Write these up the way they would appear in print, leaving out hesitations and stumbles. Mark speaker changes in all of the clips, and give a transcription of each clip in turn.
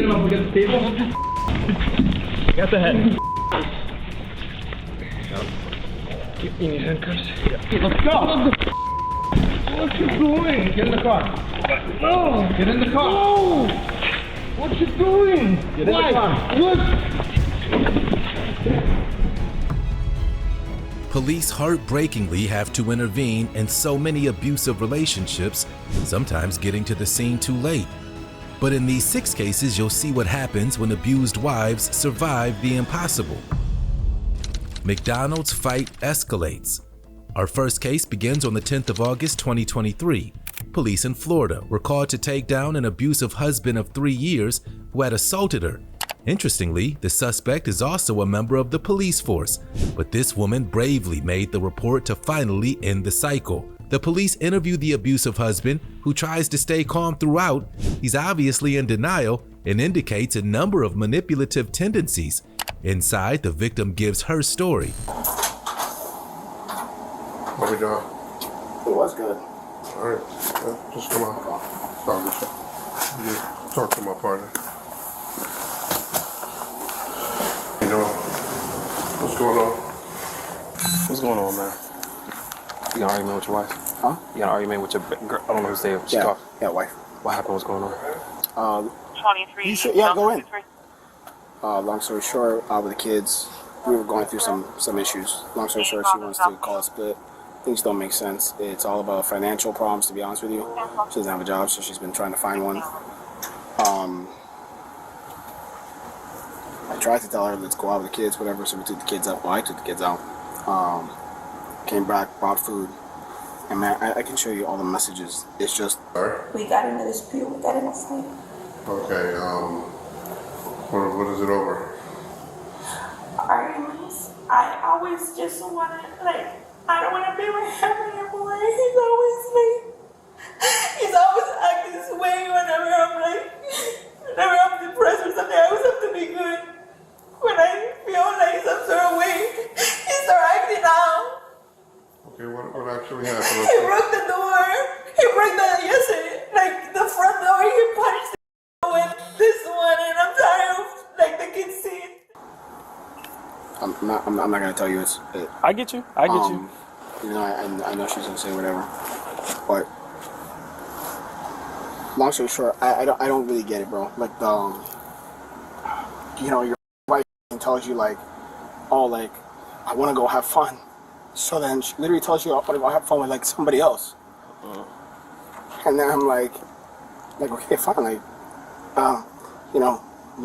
Speaker 1: hit him up against the table? Got the head. You need handcuffs? Yeah. Let's go! What you doing? Get in the car. No! Get in the car. No! What you doing? Get in the car. What?
Speaker 2: Police heartbreakingly have to intervene in so many abusive relationships, sometimes getting to the scene too late. But in these 6 cases, you'll see what happens when abused wives survive the impossible. McDonald's fight escalates. Our first case begins on the 10th of August 2023. Police in Florida were called to take down an abusive husband of 3 years who had assaulted her. Interestingly, the suspect is also a member of the police force, but this woman bravely made the report to finally end the cycle. The police interview the abusive husband, who tries to stay calm throughout. He's obviously in denial and indicates a number of manipulative tendencies. Inside, the victim gives her story.
Speaker 3: What we doing?
Speaker 4: It was good.
Speaker 3: All right, just come on. Talk to my partner. You know, what's going on?
Speaker 5: What's going on, man? You got an argument with your wife?
Speaker 4: Huh?
Speaker 5: You got an argument with your girl? I don't know who's there.
Speaker 4: Yeah, wife.
Speaker 5: What happened? What's going on?
Speaker 6: 23.
Speaker 4: Yeah, go in. Long story short, with the kids, we were going through some issues. Long story short, she wants to call a split. Things don't make sense. It's all about financial problems, to be honest with you. She doesn't have a job, so she's been trying to find one. I tried to tell her, let's go out with the kids, whatever, so we took the kids out. Well, I took the kids out. Came back, brought food. And man, I can show you all the messages. It's just...
Speaker 6: We got in a dispute. We got in a fight.
Speaker 3: Okay, what is it over?
Speaker 6: Arguments. I always just want to, I don't want to be with him anymore. He's always acting this way whenever I'm depressed or something. I always have to be good. When I feel like some sort of way, he starts acting out.
Speaker 3: Okay, what actually happened?
Speaker 6: He broke the door. He broke the front door. He punched with this one, and I'm tired of the kids seeing.
Speaker 4: I'm not gonna tell you it's...
Speaker 5: I get you. I get you.
Speaker 4: You know, I know she's gonna say whatever, but long story short, I don't really get it, bro. Like your wife tells you I want to go have fun, so then she literally tells you I want to go have fun with somebody else, and then I'm like okay, fine,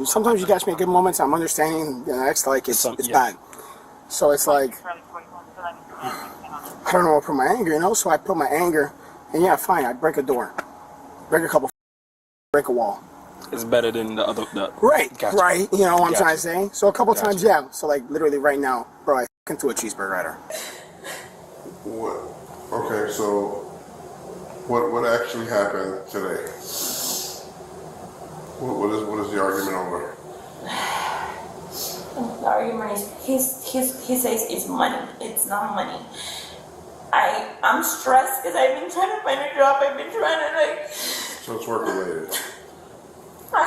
Speaker 4: sometimes you catch me at good moments. I'm understanding. The next it's bad, so it's I don't know where to put my anger, so I put my anger, and yeah, fine, I break a door, break a couple, break a wall.
Speaker 5: It's better than the other.
Speaker 4: Right,
Speaker 5: gotcha.
Speaker 4: right, you know what I'm
Speaker 5: Gotcha.
Speaker 4: trying to say? So a couple
Speaker 5: Gotcha.
Speaker 4: times, yeah, so literally right now, bro, I threw a cheeseburger at her.
Speaker 3: What? Okay, so what actually happened today? What is the argument over?
Speaker 6: The argument is he says it's money. It's not money. I'm stressed because I've been trying to find a job. I've been trying to
Speaker 3: So it's work related.
Speaker 6: I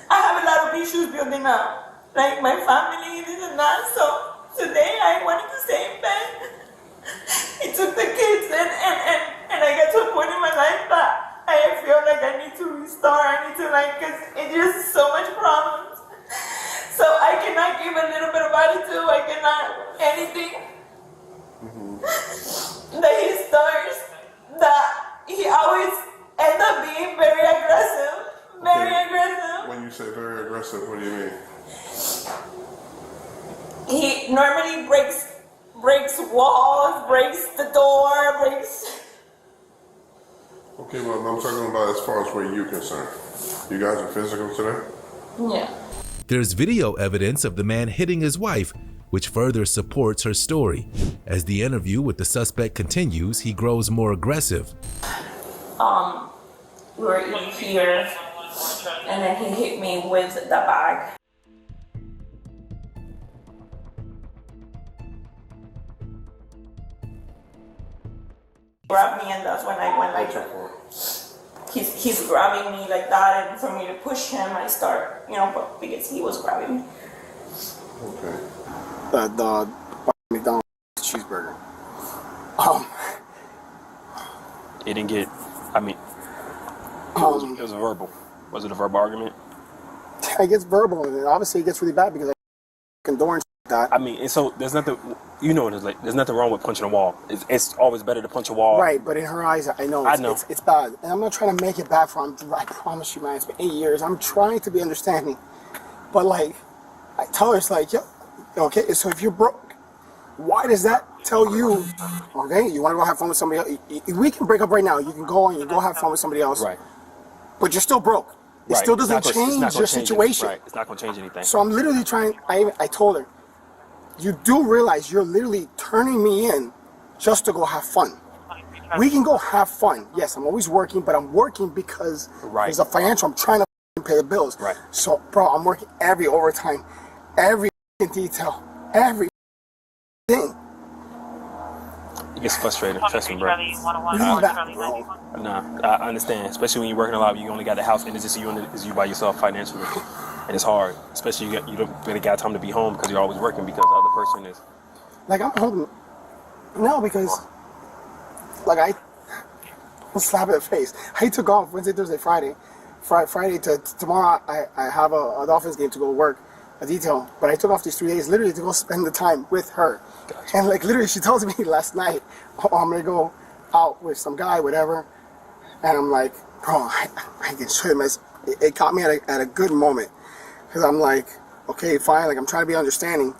Speaker 6: have a lot of issues building up. My family, this and that. So today I wanted to stay in bed. He took the kids and I got to a point in my life that I feel like I need to restart. I need to because it's just so much problems. So I cannot give a little bit of attitude. I cannot anything. That he starts, that he always ends up being very aggressive. Very aggressive.
Speaker 3: When you say very aggressive, what do you mean?
Speaker 6: He normally breaks walls, breaks the door, breaks...
Speaker 3: Okay, well, I'm talking about as far as where you're concerned. You guys are physical today?
Speaker 6: Yeah.
Speaker 2: There's video evidence of the man hitting his wife, which further supports her story. As the interview with the suspect continues, he grows more aggressive.
Speaker 6: We were eating here, and then he hit me with the bag. Grabbed me, and that's when I went he's grabbing me like that, and for me to push him, I start, because he was grabbing me.
Speaker 3: Okay.
Speaker 4: The McDonald's cheeseburger.
Speaker 5: It didn't get. I mean, it was a verbal. Was it a verbal argument?
Speaker 4: It gets verbal, and obviously it gets really bad because I condone that.
Speaker 5: I mean, and so there's nothing. You know what it's like. There's nothing wrong with punching a wall. It's always better to punch a wall.
Speaker 4: Right, but in her eyes, I know it's bad, and I'm not trying to make it bad for him. I promise you, man. It's been 8 years. I'm trying to be understanding, but like, I tell her it's like, yeah, okay. So if you're broke, why does that tell you? Okay, you want to go have fun with somebody else? We can break up right now. You can go and you go have fun with somebody else.
Speaker 5: Right.
Speaker 4: But you're still broke. It still doesn't change your situation.
Speaker 5: Right. It's not going to change anything.
Speaker 4: So I'm literally trying. I told her, you do realize you're literally turning me in just to go have fun. We can go have fun. Yes, I'm always working, but I'm working because there's a financial. I'm trying to pay the bills.
Speaker 5: Right.
Speaker 4: So, bro, I'm working every overtime, every detail, every thing.
Speaker 5: It gets frustrating. Trust me, bro. Nah, I understand. Especially when you're working a lot, you only got the house, and it's just you by yourself financially, and it's hard. Especially you don't really got time to be home because you're always working because the other person is.
Speaker 4: Like I'm home. No, because like I'll slap in the face. I took off Wednesday, Thursday, Friday. Friday to tomorrow. I have a Dolphins game to go work. A detail, but I took off these 3 days literally to go spend the time with her. Gotcha. And like literally she tells me last night, oh, I'm gonna go out with some guy, whatever. And I'm like, bro, I can show you this. It caught me at a good moment. Because I'm like, okay, fine, like I'm trying to be understanding.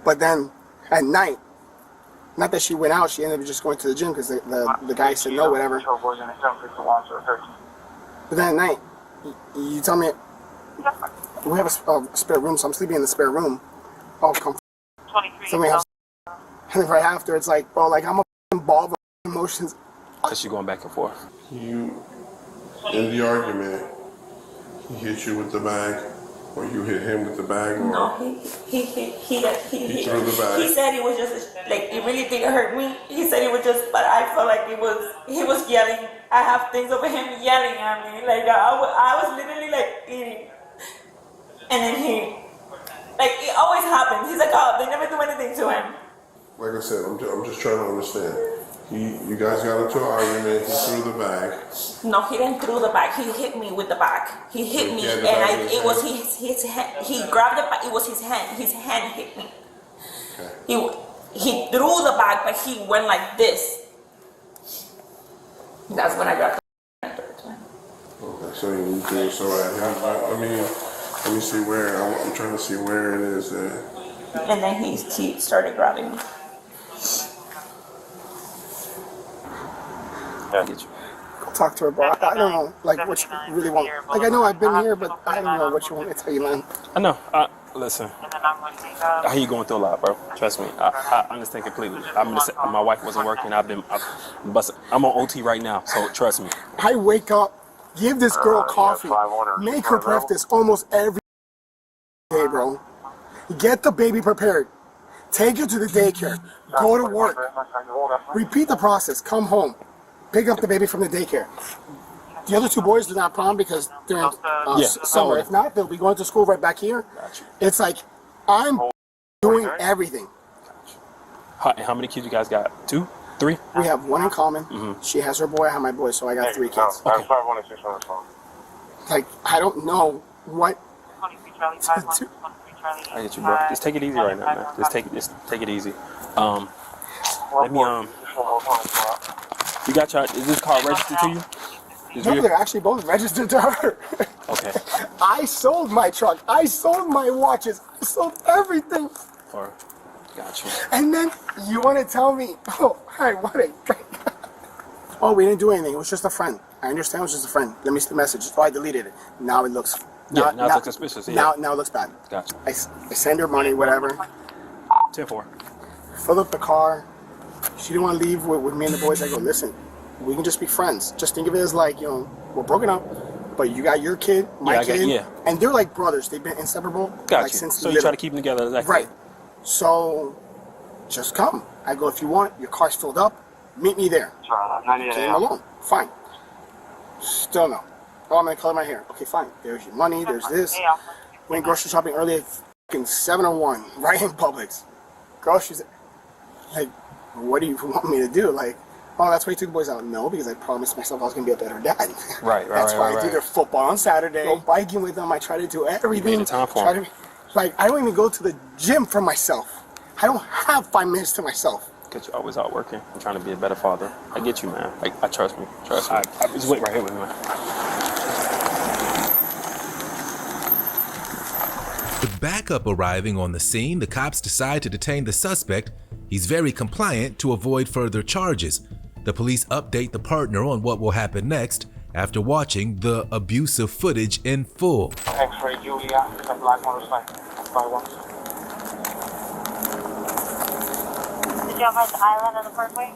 Speaker 4: But then at night, not that she went out, she ended up just going to the gym because the guy said no, whatever. But then at night, you tell me, we have a spare room, so I'm sleeping in the spare room. Oh, come somebody else. And then right after, it's like, bro, like I'm a ball of emotions.
Speaker 5: Because you're going back and forth.
Speaker 3: You, in the argument, he hit you with the bag, or you hit him with the bag, or
Speaker 6: no, he threw
Speaker 3: the bag.
Speaker 6: He said it was just like it really didn't hurt me. He said it was just, but I felt like he was yelling. I have things over him yelling at me, like I was literally like eating. And then it always happens. He's like, oh, they never do anything to him.
Speaker 3: Like I said, I'm just trying to understand. You guys got into an argument. He threw the bag.
Speaker 6: No, he didn't throw the bag. He hit me with the bag. He hit me, and it was his hand. He grabbed the bag. It was his hand. His hand hit me. Okay. He threw the bag, but he went like this. That's when I grabbed the bag.
Speaker 3: Okay, so you do so. I mean. Let me see where, I'm trying to see where it is.
Speaker 6: And then he started grabbing me.
Speaker 5: I get you.
Speaker 4: Go talk to her, bro. I don't know, like, what you really want. Like, I know I've been here, but I don't know what you want me to tell you, man.
Speaker 5: I know. Listen, I hear you going through a lot, bro. Trust me. I understand completely. My wife wasn't working. I'm on OT right now, so trust me.
Speaker 4: I wake up. Give this girl coffee. Make her breakfast almost every day, bro. Get the baby prepared. Take her to the daycare. Go to work. Repeat the process. Come home. Pick up the baby from the daycare. The other two boys do not prom because they're in summer. If not, they'll be going to school right back here. It's like I'm doing everything.
Speaker 5: How many kids you guys got? 2? 3?
Speaker 4: We have one in common. Mm-hmm. She has her boy, I have my boy, so I got 3 kids.
Speaker 5: Okay.
Speaker 4: Like, I don't know what to do.
Speaker 5: I get you, bro. Just take it easy right now, man. Just take it easy. Let me you got your, is this car registered to you?
Speaker 4: No, they're actually both registered to her.
Speaker 5: Okay.
Speaker 4: I sold my truck. I sold my watches. I sold everything.
Speaker 5: Got you.
Speaker 4: And then you want to tell me, oh, hi, what a oh, we didn't do anything. It was just a friend. I understand it was just a friend. Let me see the message. Oh, I deleted it. Now it looks...
Speaker 5: now it looks suspicious. Yeah.
Speaker 4: Now it looks bad.
Speaker 5: Gotcha.
Speaker 4: I send her money, whatever.
Speaker 5: 10-4.
Speaker 4: Fill up the car. She didn't want to leave with me and the boys. I go, listen, we can just be friends. Just think of it as like, we're broken up, but you got your kid, my kid, and they're like brothers. They've been inseparable.
Speaker 5: Got you. So you try to keep them together. Exactly.
Speaker 4: Right. So, just come. I go, if you want, your car's filled up, meet me there. Came along. Fine. Still no. Oh, I'm gonna color my hair. Okay, fine. There's your money. There's this. Went grocery shopping earlier, fucking 7:01, right in Publix. Groceries. Like, what do you want me to do? Like, oh, that's why you took the boys out. No, because I promised myself I was gonna be a better dad.
Speaker 5: Right.
Speaker 4: That's why I do their football on Saturday. Go biking with them. I try to do everything.
Speaker 5: You made the time for them.
Speaker 4: Like, I don't even go to the gym for myself. I don't have 5 minutes to myself.
Speaker 5: Because you're always out working. I'm trying to be a better father. I get you, man. Like, I trust me. Trust me. I just wait right here with me, man.
Speaker 2: With backup arriving on the scene, the cops decide to detain the suspect. He's very compliant to avoid further charges. The police update the partner on what will happen next after watching the abusive footage in full.
Speaker 7: X-ray Julia, the black motorcycle, by one.
Speaker 8: Did you have the island on the Parkway?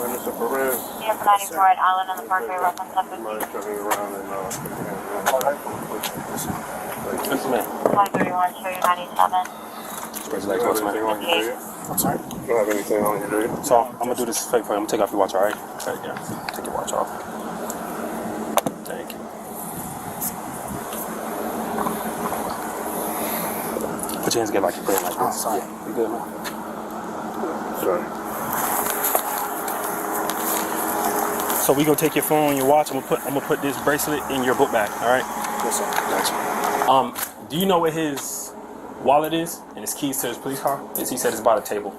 Speaker 3: Mr. Perez,
Speaker 8: Yeah, for 94 at Island on the Parkway, reference 750.
Speaker 3: mind turning around and
Speaker 5: Yes, ma'am.
Speaker 8: 531, show you 97.
Speaker 5: Raise your legs, what's
Speaker 3: anything
Speaker 5: man?
Speaker 3: on you, do you?
Speaker 4: I'm sorry.
Speaker 3: You don't have anything on you, do you?
Speaker 5: So, I'm going to do this fake for you. I'm going to take off your watch, all right? Okay, yeah. Take your watch off. Thank you. Put your hands together like you're praying like this.
Speaker 4: Oh, sorry.
Speaker 5: Yeah, you good, man?
Speaker 3: Sorry.
Speaker 5: So we gonna take your phone, your watch. I'm gonna put this bracelet in your book bag. All right.
Speaker 4: Yes, sir.
Speaker 5: Gotcha. Do you know what his wallet is and his keys to his police car? As he said, it's by the table.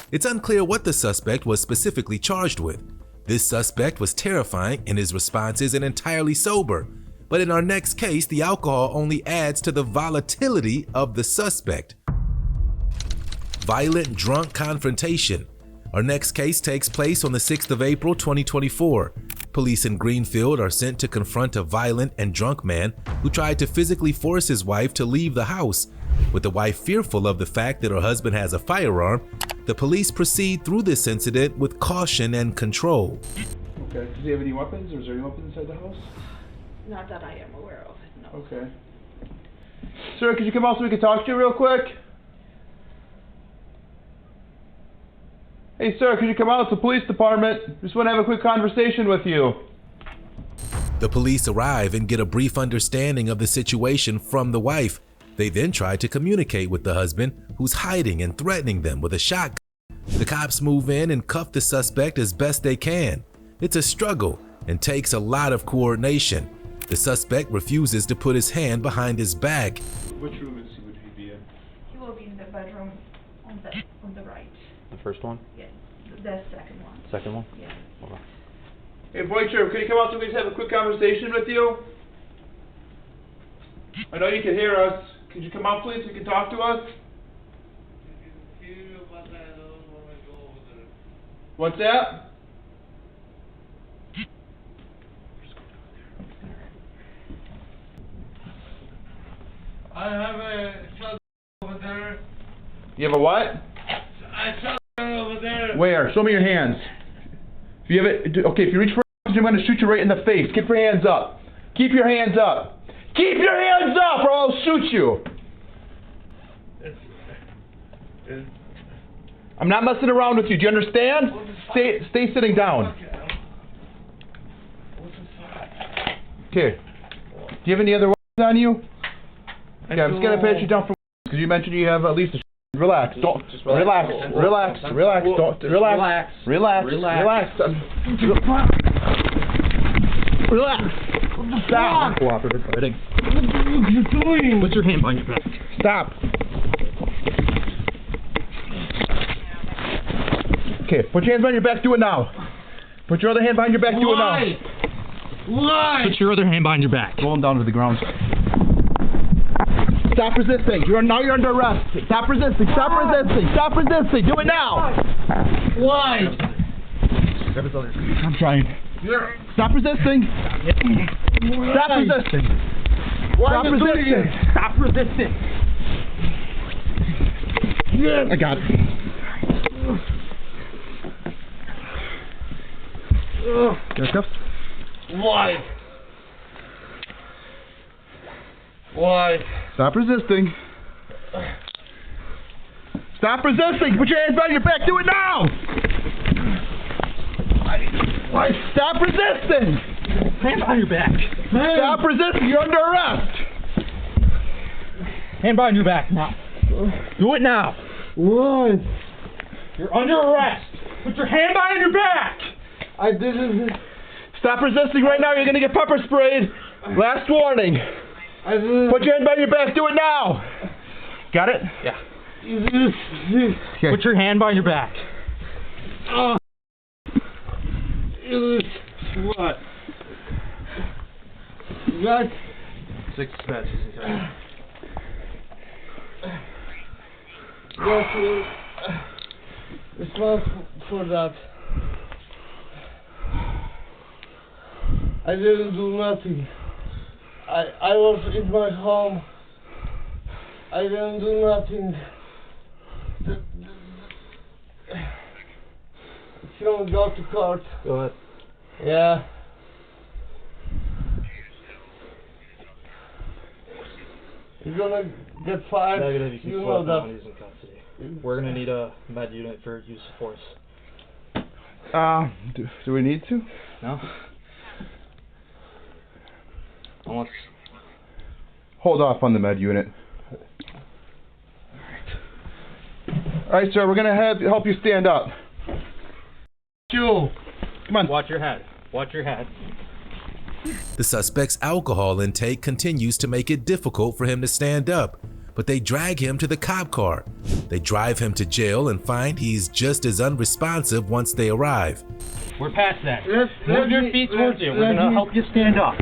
Speaker 2: It's unclear what the suspect was specifically charged with. This suspect was terrifying in his responses and entirely sober. But in our next case, the alcohol only adds to the volatility of the suspect. Violent drunk confrontation. Our next case takes place on the 6th of April 2024. Police in Greenfield are sent to confront a violent and drunk man who tried to physically force his wife to leave the house. With the wife fearful of the fact that her husband has a firearm, the police proceed through this incident with caution and control.
Speaker 1: Okay. Does he have any weapons, or is there any weapons inside the house?
Speaker 6: Not that I am aware of, no.
Speaker 1: Okay. Sir, could you come out so we can talk to you real quick? Hey, sir, could you come out? It's the police department. Just want to have a quick conversation with you.
Speaker 2: The police arrive and get a brief understanding of the situation from the wife. They then try to communicate with the husband, who's hiding and threatening them with a shotgun. The cops move in and cuff the suspect as best they can. It's a struggle and takes a lot of coordination. The suspect refuses to put his hand behind his back.
Speaker 1: Which room would he be in?
Speaker 6: He will be in the bedroom on the right.
Speaker 9: The first one?
Speaker 6: Yes, the second one.
Speaker 9: Second one?
Speaker 6: Yeah.
Speaker 9: Okay.
Speaker 1: Hey, Voiture, could you come out so we just have a quick conversation with you? I know you can hear us. Could you come out, please? You can talk to us. What's that?
Speaker 10: I have a shotgun over there.
Speaker 1: You have a what?
Speaker 10: A shotgun over there.
Speaker 1: Where? Show me your hands. If you have it, okay, if you reach for it, I'm going to shoot you right in the face. Keep your hands up. Keep your hands up. Keep your hands up or I'll shoot you. I'm not messing around with you. Do you understand? Stay sitting down. Okay. Do you have any other weapons on you? Okay, I'm just gonna pat you down for because you mentioned you have at least a. Relax. Don't. Relax. Relax. Relax. Don't. Relax. Relax. Relax. Relax. Stop.
Speaker 9: Cooperative fighting.
Speaker 10: What are you doing?
Speaker 9: Put your hand behind your back.
Speaker 1: Stop. Okay, put your hands behind your back, do it now. Put your other hand behind your back, do it now.
Speaker 10: Why?
Speaker 9: Put your other hand behind your back.
Speaker 1: Roll him down to the ground. Stop resisting. Now you're under arrest. Stop resisting. Stop resisting. Stop resisting. Do it now.
Speaker 10: Why?
Speaker 1: I'm trying. Stop resisting. Stop resisting. Stop resisting.
Speaker 10: Stop resisting.
Speaker 1: I got it. Handcuffs?
Speaker 10: Why? Why?
Speaker 1: Stop resisting. Stop resisting. Put your hands behind your back. Do it now. Stop resisting.
Speaker 10: Hand behind your back.
Speaker 1: Stop resisting. You're under arrest.
Speaker 10: Hand behind your back now. Do it now.
Speaker 1: What?
Speaker 10: You're under arrest. Put your hand behind your back.
Speaker 1: I didn't. Stop resisting right now. You're gonna get pepper sprayed. Last warning. Put your hand behind your back. Do it now. Got it?
Speaker 10: Yeah.
Speaker 1: Okay.
Speaker 10: Put your hand behind your back.
Speaker 1: What? What?
Speaker 10: 6 dispatches. Okay.
Speaker 1: It's not for that. I didn't do nothing. I was in my home. I didn't do nothing. If you don't go to court.
Speaker 10: Go ahead.
Speaker 1: Yeah. You're gonna get fired.
Speaker 10: Negative, you can
Speaker 1: You
Speaker 10: flip
Speaker 1: know
Speaker 10: now
Speaker 1: that.
Speaker 10: using custody. We're gonna need a med unit for use of force.
Speaker 1: Do we need to?
Speaker 10: No? Unless...
Speaker 1: Hold off on the med unit. Alright, sir, we're gonna help you stand up. You. Come on.
Speaker 10: Watch your head. Watch your head.
Speaker 2: The suspect's alcohol intake continues to make it difficult for him to stand up, but they drag him to the cop car. They drive him to jail and find he's just as unresponsive once they arrive.
Speaker 10: We're past that. Move your feet towards you. We're gonna help you stand up.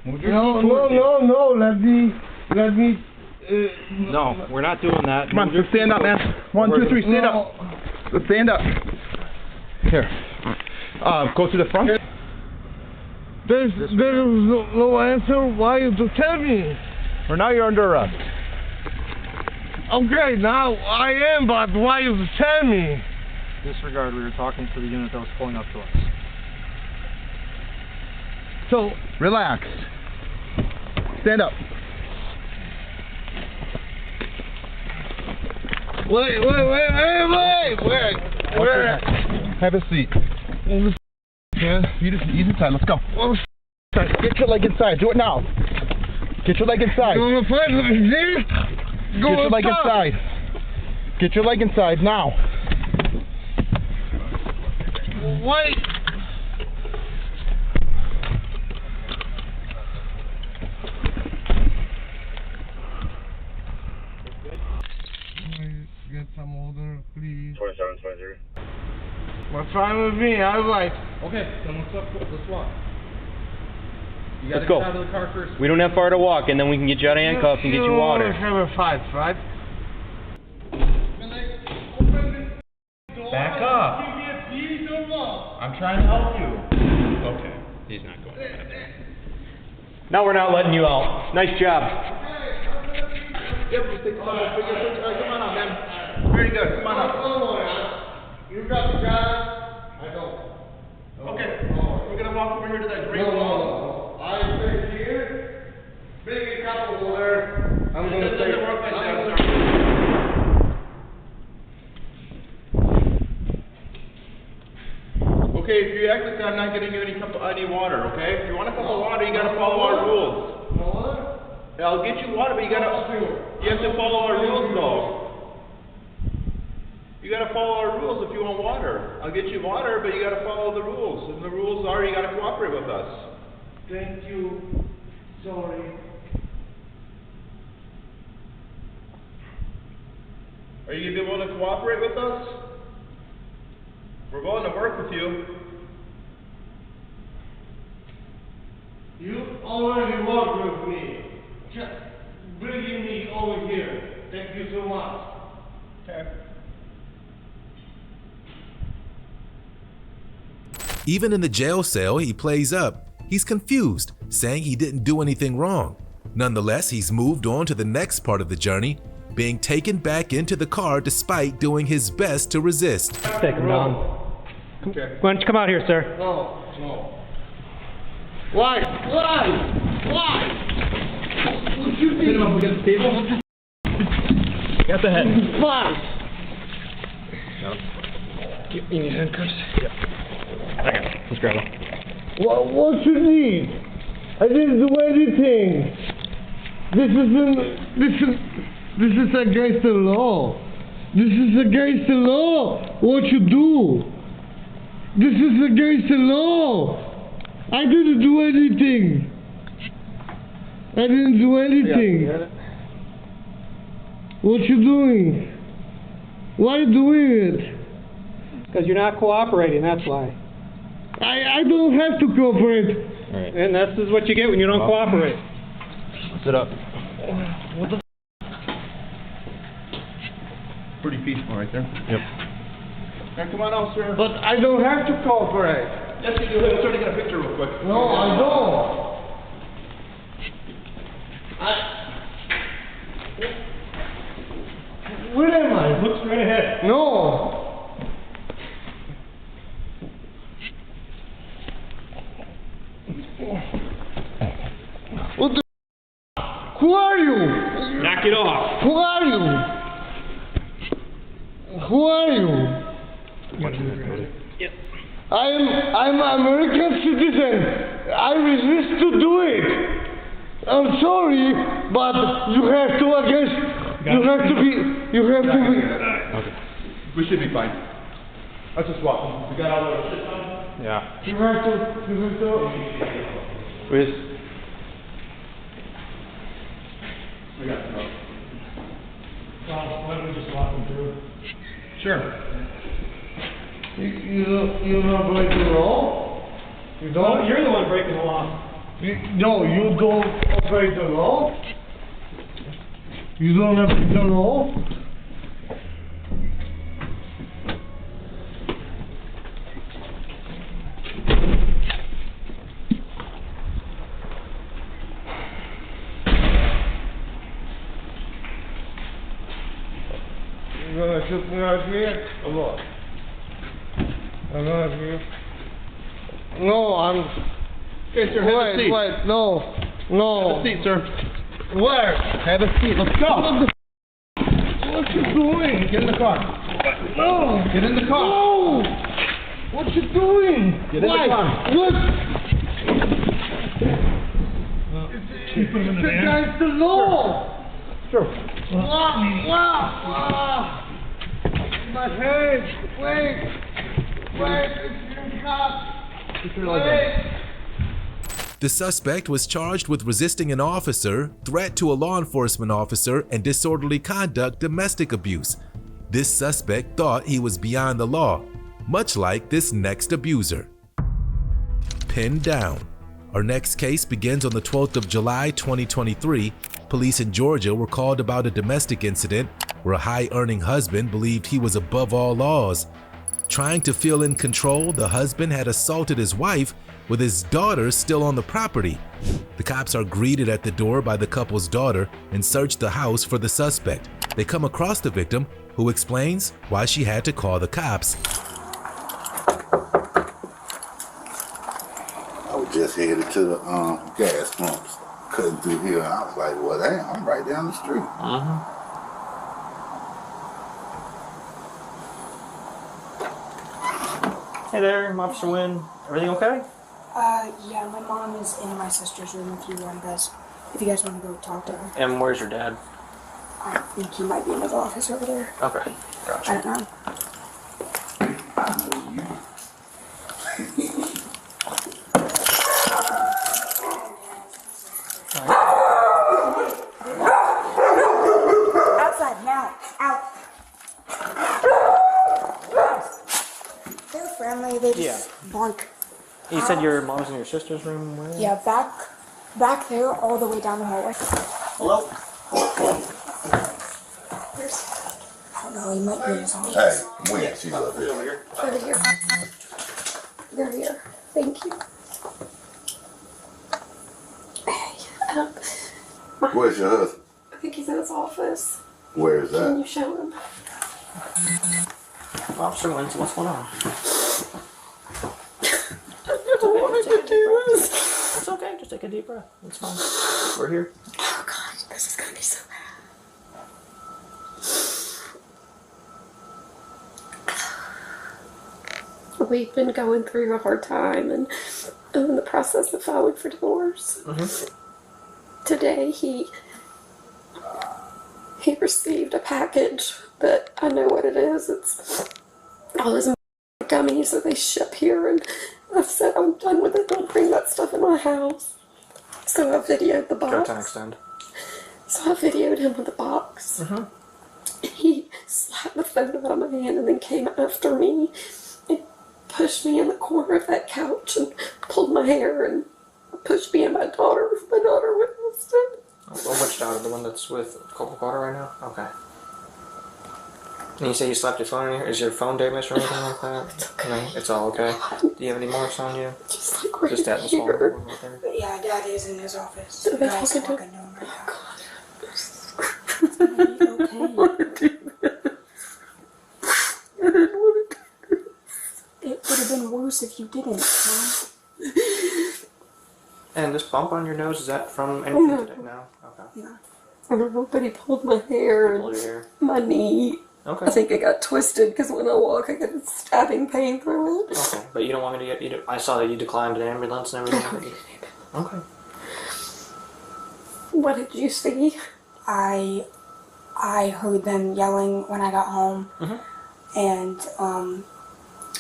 Speaker 10: Move your feet towards you.
Speaker 1: No, let me,
Speaker 10: No, we're not doing that.
Speaker 1: Come on, just stand up, man. 1, 2, 3, stand up. Let's stand up. Here. Go to the front. There's no answer. Why you to tell me? For now, you're under arrest. Okay, now I am, but why you tell me?
Speaker 10: Disregard, we were talking to the unit that was pulling up to us.
Speaker 1: So, relax. Stand up. Wait. Have a seat. Yeah, you just ease inside. Let's go. Get your leg inside. Do it now. Get your leg inside. Get your leg inside. Get your leg inside now. Wait. Get some order, please.
Speaker 7: 2720.
Speaker 1: What's wrong with me? I was like,
Speaker 10: Okay, then let's walk. You gotta
Speaker 9: Let's go.
Speaker 10: get out of the car first.
Speaker 9: We don't have far to walk, and then we can get you out of handcuffs and get you water.
Speaker 1: have a fight, right?
Speaker 10: Back up. I'm trying to help you. Okay. He's not going to.
Speaker 9: Now we're not letting you out. Nice job.
Speaker 1: Yep, just take come on up, man. Very good. Come on up. You got the job. I don't. Okay. We're gonna walk over here to that green wall. I stay here. Bring a cup of water. I'm gonna stay. Doesn't work like that, sir. Okay, if you act like that, I'm not getting you any water. Okay? If you want a cup of water, you gotta follow our rules. I'll get you water, but you have to follow our rules though. You gotta follow our rules if you want water. I'll get you water, but you gotta follow the rules. And the rules are you gotta cooperate with us. Thank you. Sorry. Are you gonna be willing to cooperate with us? We're willing to work with you. You already worked with me. bringing me over here. Thank you so much. Okay.
Speaker 2: Even in the jail cell he plays up, he's confused, saying he didn't do anything wrong. Nonetheless, he's moved on to the next part of the journey, being taken back into the car despite doing his best to resist.
Speaker 9: Take him down.
Speaker 1: Okay.
Speaker 9: Why don't you come out here, sir?
Speaker 1: No, no. Why? Why? Why? What you did?
Speaker 9: Up against the table. Got the head.
Speaker 1: Why?
Speaker 9: You need handcuffs? Yep. Okay, let's grab him.
Speaker 1: What you need? I didn't do anything. This is against the law. This is against the law. What you do? This is against the law. I didn't do anything. I didn't do anything. What you doing? Why are you doing it?
Speaker 10: Because you're not cooperating, that's why.
Speaker 1: I don't have to cooperate.
Speaker 9: Alright.
Speaker 10: And this is what you get when you don't cooperate.
Speaker 9: Sit up.
Speaker 1: What the?
Speaker 9: Pretty peaceful right there. Yep.
Speaker 1: Now come on out, sir. But I don't have to cooperate.
Speaker 9: Yes, you do. Let's try to get a picture real quick.
Speaker 1: No, I don't. Where am I?
Speaker 9: Look straight ahead.
Speaker 1: No. What the? Who are you?
Speaker 9: Knock it off.
Speaker 1: Who are you? Who are you?
Speaker 9: Yep.
Speaker 1: I'm an American citizen. I resist to do it. I'm sorry, but you have to be.
Speaker 9: Okay. We should be fine. Let's just walk. We got all our shit done? Yeah.
Speaker 1: You have to.
Speaker 9: Where's...
Speaker 1: We got to go. Well, why don't we just walk them through?
Speaker 9: Sure.
Speaker 1: You don't break the law? You don't?
Speaker 9: Well, you're the one breaking the law.
Speaker 1: No, you don't break the law? You don't have the law? You're gonna shoot me out here? Or what? I'm not here. No, I'm...
Speaker 9: Okay, sir, have a seat.
Speaker 1: Wait, no.
Speaker 9: Have a seat, sir.
Speaker 1: Where?
Speaker 9: Have a seat. Let's go.
Speaker 1: What you doing?
Speaker 9: Get in the car.
Speaker 1: No!
Speaker 9: Get in the car.
Speaker 1: No! What you doing?
Speaker 9: Get in the car.
Speaker 1: What?
Speaker 9: Can you put him in the van?
Speaker 1: Against the law!
Speaker 9: Sure.
Speaker 1: Wow! My head! Wait! It's not! Wait!
Speaker 2: The suspect was charged with resisting an officer, threat to a law enforcement officer, and disorderly conduct domestic abuse. This suspect thought he was beyond the law, much like this next abuser. Pinned down. Our next case begins on the 12th of July 2023. Police in Georgia were called about a domestic incident where a high-earning husband believed he was above all laws. Trying to feel in control, the husband had assaulted his wife with his daughter still on the property. The cops are greeted at the door by the couple's daughter and search the house for the suspect. They come across the victim, who explains why she had to call the cops.
Speaker 11: I was just headed to the gas pumps, cutting through here, and I was like, well, damn, I'm right down the street.
Speaker 12: Hey there, I'm Officer Wynn. Everything okay?
Speaker 13: Yeah, my mom is in my sister's room if you guys want to go talk to her.
Speaker 12: And where's your dad?
Speaker 13: I think he might be in his office over there.
Speaker 12: Okay, gotcha.
Speaker 13: I don't know. Outside now, out. They're friendly, they just bark.
Speaker 12: You said your mom's in your sister's room? Where?
Speaker 13: Yeah, back there, all the way down the hallway.
Speaker 12: Hello?
Speaker 13: don't know. He might be in his office.
Speaker 11: Hey, when she's up here.
Speaker 13: They're here. They're here. Thank you. Hey,
Speaker 11: Where's your husband?
Speaker 13: I think he's in his office.
Speaker 11: Where is
Speaker 13: Can
Speaker 11: that?
Speaker 13: you show him?
Speaker 12: Officer Winston, what's going on?
Speaker 13: I don't want to do this.
Speaker 12: It's okay, just take a deep breath. It's fine. We're here.
Speaker 13: Oh God, this is gonna be so bad. We've been going through a hard time and in the process of filing for divorce. Today he received a package that I know what it is. It's all his gummies that they ship here, and I've said I'm done with it. Don't bring that stuff in my house. So I videoed the box.
Speaker 12: Go time extend.
Speaker 13: So I videoed him with the box. He slapped the phone out of my hand and then came after me and pushed me in the corner of that couch and pulled my hair and pushed me and my daughter. My daughter witnessed it.
Speaker 12: Well, which daughter? The one that's with Corporal Carter right now? Okay. And you say you slapped your phone in here? Is your phone damaged or anything like that?
Speaker 13: It's okay.
Speaker 12: No, it's all okay. Do you have any marks on you?
Speaker 13: Just like right
Speaker 12: Just that
Speaker 13: here.
Speaker 12: right there?
Speaker 13: Yeah, Dad is in his office.
Speaker 12: Are
Speaker 13: The
Speaker 12: they
Speaker 13: guy's
Speaker 12: talking to
Speaker 13: talking to him right now. It's gonna be okay. I didn't want to do this. It would have been worse if you didn't, Mom.
Speaker 12: And this bump on your nose, is that from anything today? No? Okay.
Speaker 13: Yeah. I don't know, but he pulled my hair and
Speaker 12: Pulled your hair.
Speaker 13: my knee.
Speaker 12: Okay.
Speaker 13: I think it got twisted because when I walk, I get a stabbing pain through it.
Speaker 12: Okay, but you don't want me to get... I saw that you declined an ambulance and everything. Okay.
Speaker 13: What did you see? I heard them yelling when I got home, and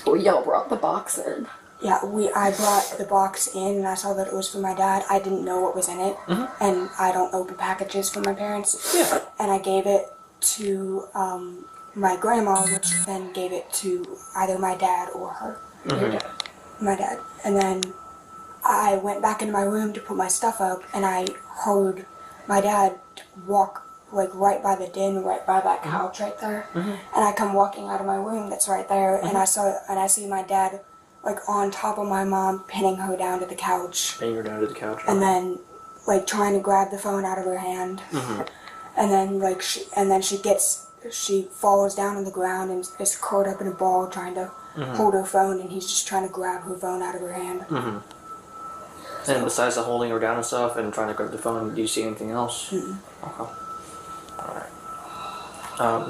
Speaker 13: well, y'all brought the box in. Yeah, I brought the box in, and I saw that it was for my dad. I didn't know what was in it, and I don't open packages for my parents. Yeah. And I gave it to my grandma, which then gave it to either my dad or her. Your dad. My dad. And then I went back into my room to put my stuff up, and I heard my dad walk like right by the den, right by that couch right there. And I come walking out of my room that's right there, and I see my dad like on top of my mom, pinning her down to the couch.
Speaker 12: Pinning her down to the couch.
Speaker 13: And then like trying to grab the phone out of her hand. And then like she falls down on the ground and is curled up in a ball trying to hold her phone, and he's just trying to grab her phone out of her hand.
Speaker 12: And besides the holding her down and stuff and trying to grab the phone, do you see anything else? Okay. Alright.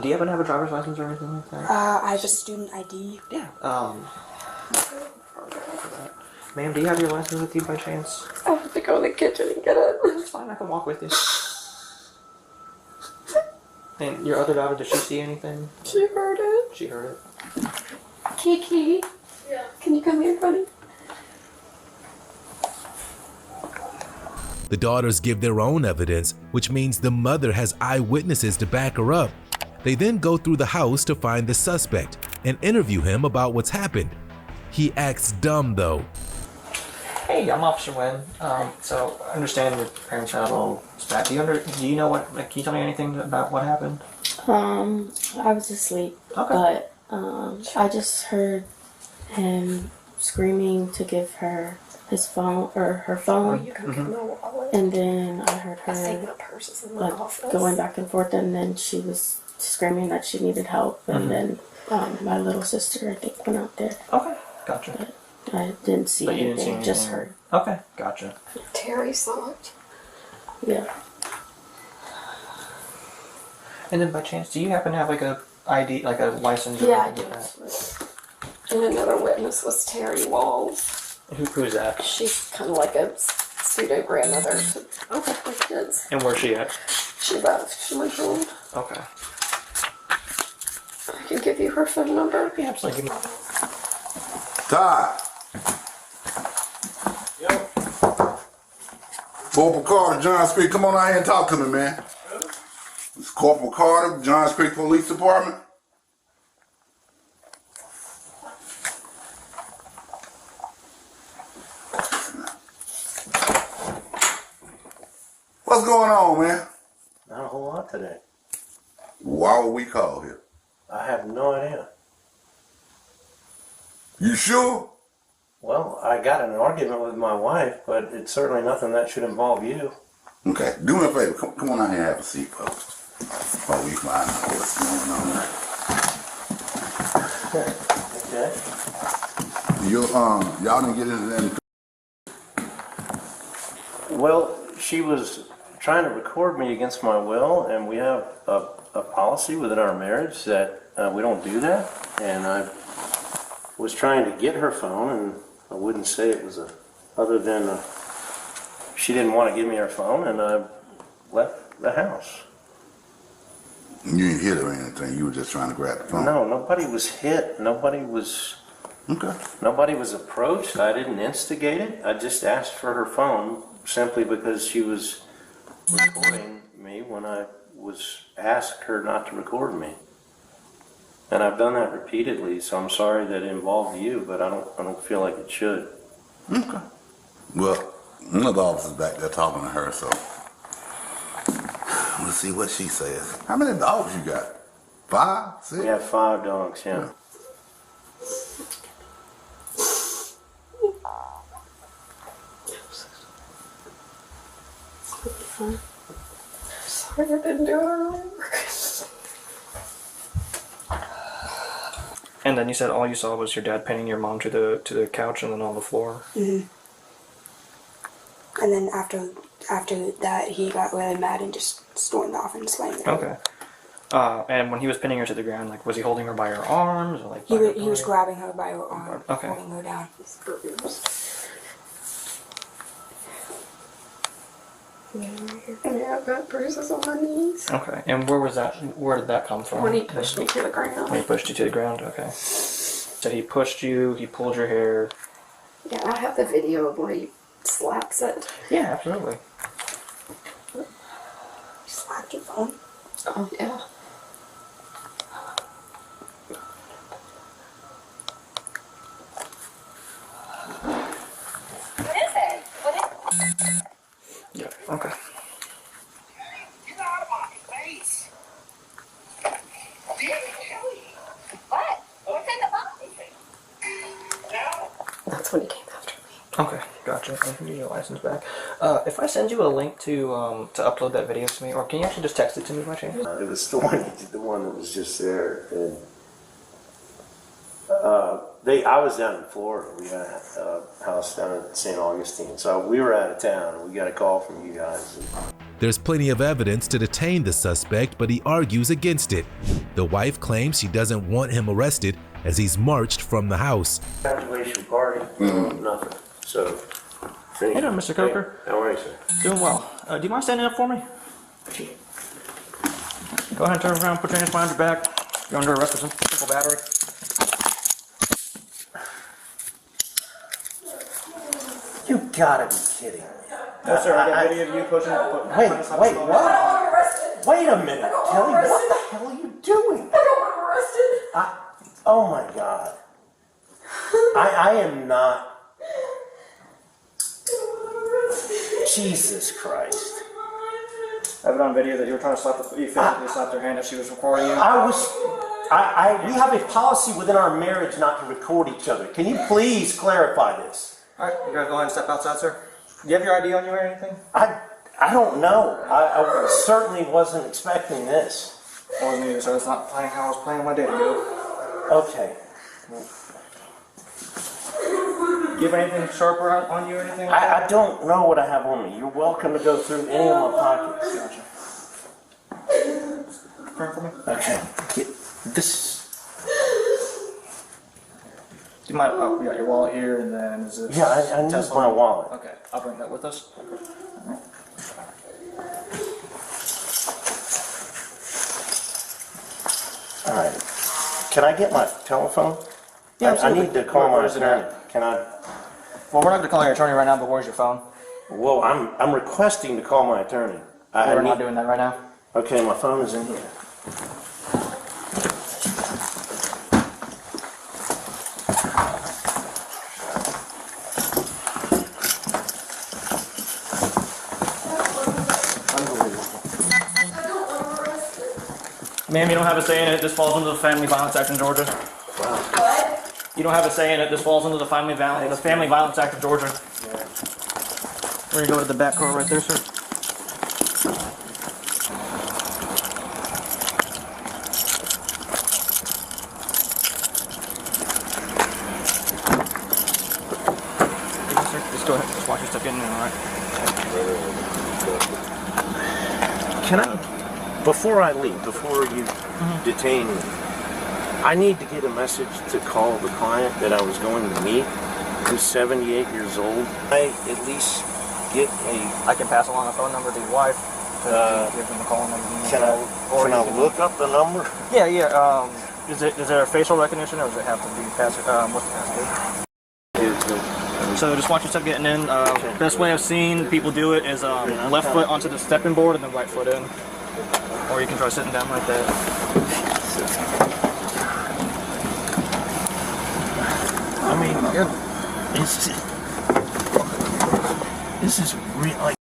Speaker 12: Do you happen to have a driver's license or anything like that?
Speaker 13: I have a student ID.
Speaker 12: Yeah. Ma'am, do you have your license with you by chance?
Speaker 13: I have to go in the kitchen and get it.
Speaker 12: It's fine, I can walk with you. And your other daughter, did she see anything?
Speaker 13: She heard it.
Speaker 12: She heard it.
Speaker 13: Kiki. Yeah. Can you come here, buddy?
Speaker 2: The daughters give their own evidence, which means the mother has eyewitnesses to back her up. They then go through the house to find the suspect and interview him about what's happened. He acts dumb though.
Speaker 12: Hey, I'm Officer Wynn. So I understand your parents had a little spat. Do you know what? Like, can you tell me anything about what happened?
Speaker 14: I was asleep, but I just heard him screaming to give her his phone or her phone, and then I heard her like going back and forth, and then she was screaming that she needed help, and then my little sister I think went out there.
Speaker 12: Okay, gotcha.
Speaker 14: But I didn't see anything, just heard.
Speaker 12: Okay, gotcha.
Speaker 13: Terry saw it.
Speaker 14: Yeah.
Speaker 12: And then by chance, do you happen to have like a ID, like a license?
Speaker 13: Yeah, I do. And another witness was Terry Walls.
Speaker 12: Who's that?
Speaker 13: She's kind of like a pseudo grandmother to my kids.
Speaker 12: And where's she at?
Speaker 13: She left. She went home.
Speaker 12: Okay.
Speaker 13: I can give you her phone number.
Speaker 12: Yeah, absolutely.
Speaker 11: Todd. Corporal Carter, Johns Creek, come on out here and talk to me, man. It's Corporal Carter, Johns Creek Police Department. What's going on, man?
Speaker 15: Not a whole lot today.
Speaker 11: Why were we called here?
Speaker 15: I have no idea.
Speaker 11: You sure?
Speaker 15: Well, I got in an argument with my wife, but it's certainly nothing that should involve you.
Speaker 11: Okay, do me a favor. Come on out here and have a seat, folks. While we find out what's going on.
Speaker 15: Okay.
Speaker 11: Y'all didn't get into that.
Speaker 15: Well, she was trying to record me against my will, and we have a policy within our marriage that we don't do that. And I was trying to get her phone, and I wouldn't say it was other than she didn't want to give me her phone, and I left the house.
Speaker 11: You didn't hit her or anything. You were just trying to grab the phone.
Speaker 15: No, nobody was hit. Nobody was.
Speaker 11: Okay.
Speaker 15: Nobody was approached. I didn't instigate it. I just asked for her phone simply because she was recording me when I was asked her not to record me. And I've done that repeatedly, so I'm sorry that it involved you, but I don't feel like it should.
Speaker 11: Okay. Well, one of the officers back there talking to her, so we'll see what she says. How many dogs you got? 5, 6?
Speaker 15: We have 5 dogs, yeah.
Speaker 14: Sorry I didn't do it earlier.
Speaker 12: And then you said all you saw was your dad pinning your mom to the couch and then on the floor.
Speaker 13: Mm-hmm. And then after that, he got really mad and just stormed off and slammed the door.
Speaker 12: Okay. And when he was pinning her to the ground, like, was he holding her by her arms or like?
Speaker 13: He was grabbing her by her arm,
Speaker 12: okay.
Speaker 13: holding her down.
Speaker 14: Yeah, I've got bruises on my knees.
Speaker 12: Okay. And where was that? Where did that come from?
Speaker 14: When he pushed me to the ground.
Speaker 12: When he pushed you to the ground. Okay. So he pushed you. He pulled your hair.
Speaker 14: Yeah, I have the video of where he slaps it.
Speaker 12: Yeah, absolutely.
Speaker 13: He slapped your phone.
Speaker 14: Oh yeah.
Speaker 8: What is it?
Speaker 12: Yeah. Okay.
Speaker 8: Get out of my face! What? What's in the box?
Speaker 14: That's when he came after me.
Speaker 12: Okay, gotcha. I can get your license back. If I send you a link to upload that video to me, or can you actually just text it to me by chance?
Speaker 15: It was the one that was just there, and I was down in Florida. We had a house down in St. Augustine, so we were out of town, and we got a call from you guys.
Speaker 2: There's plenty of evidence to detain the suspect, but he argues against it. The wife claims she doesn't want him arrested as he's marched from the house.
Speaker 15: Graduation party, nothing. So,
Speaker 12: Hey there, Mr. Coker.
Speaker 15: Hey, how are you, sir?
Speaker 12: Doing well. Do you mind standing up for me? Go ahead and turn around, put your hands behind your back. You're under arrest for simple battery.
Speaker 15: You gotta be kidding me.
Speaker 12: No, sir, I got video of you pushing.
Speaker 15: Wait, what? Wait a minute, Kelly, what the hell are you doing?
Speaker 14: I don't want him arrested.
Speaker 15: Oh my God. I am not. Jesus Christ.
Speaker 12: I have it on video that you were trying to slap you physically slapped her hand if she was recording you.
Speaker 15: We have a policy within our marriage not to record each other. Can you please clarify this?
Speaker 12: Alright, you guys go ahead and step outside, sir. Do you have your ID on you or anything?
Speaker 15: I don't know. I certainly wasn't expecting this.
Speaker 12: I wasn't either, so that's not playing how I was playing my day ago.
Speaker 15: Okay.
Speaker 12: Do you have anything sharper on you or anything?
Speaker 15: I don't know what I have on me. You're welcome to go through any of my pockets.
Speaker 12: Gotcha. Turn for me.
Speaker 15: Okay. This.
Speaker 12: You might. Oh, we got your wallet here, and then is this?
Speaker 15: Yeah, I need my wallet.
Speaker 12: Okay, I'll bring that with us. Alright.
Speaker 15: All right. Can I get my telephone?
Speaker 12: Yeah,
Speaker 15: I need to call my attorney. Can I?
Speaker 12: Well, we're not going to call your attorney right now, but where's your phone?
Speaker 15: Well, I'm requesting to call my attorney.
Speaker 12: We're not doing that right now.
Speaker 15: Okay, my phone is in here.
Speaker 12: Ma'am, you don't have a say in it. This falls under the Family Violence Act in Georgia.
Speaker 6: What?
Speaker 12: You don't have a say in it. This falls under the Family Violence Act of Georgia. We're gonna go to the back car right there, sir. Just go ahead. Just watch your step getting in, all right?
Speaker 15: Can I, before I leave, before you detain me, I need to get a message to call the client that I was going to meet, who's 78 years old. I at least get a...
Speaker 12: I can pass along a phone number to your wife to give them a call and everything.
Speaker 15: Can I look up the number?
Speaker 12: Yeah, yeah. Is there a facial recognition, or does it have to be what's the passcode? So just watch your step getting in. Best way I've seen people do it is left foot onto the stepping board and then right foot in. Or you can try sitting down like that.
Speaker 15: I mean, this is real. Like,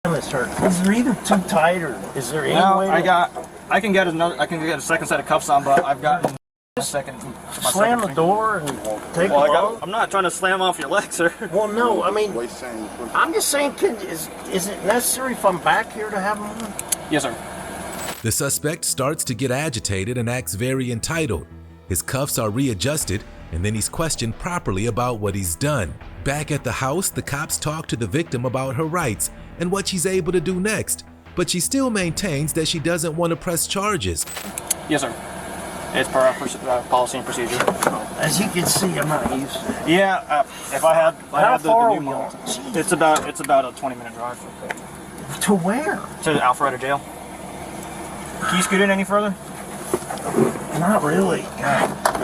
Speaker 15: it's hurt. Is there either too tight or is there any way?
Speaker 12: I can get a second set of cuffs on, but I've gotten a second.
Speaker 15: Slam the door and take them off.
Speaker 12: I'm not trying to slam off your leg, sir.
Speaker 15: Well, no, I mean, I'm just saying, is it necessary if I'm back here to have them on?
Speaker 12: Yes, sir.
Speaker 2: The suspect starts to get agitated and acts very entitled. His cuffs are readjusted, and then he's questioned properly about what he's done. Back at the house, the cops talk to the victim about her rights and what she's able to do next, but she still maintains that she doesn't want to press charges.
Speaker 12: Yes, sir. It's per our policy and procedure.
Speaker 15: As you can see, I'm not used to it.
Speaker 12: Yeah, if I had
Speaker 15: far
Speaker 12: the new model, it's about a 20-minute drive.
Speaker 15: To where?
Speaker 12: To Alpharetta Jail. Can you scoot in any further?
Speaker 15: Not really. God,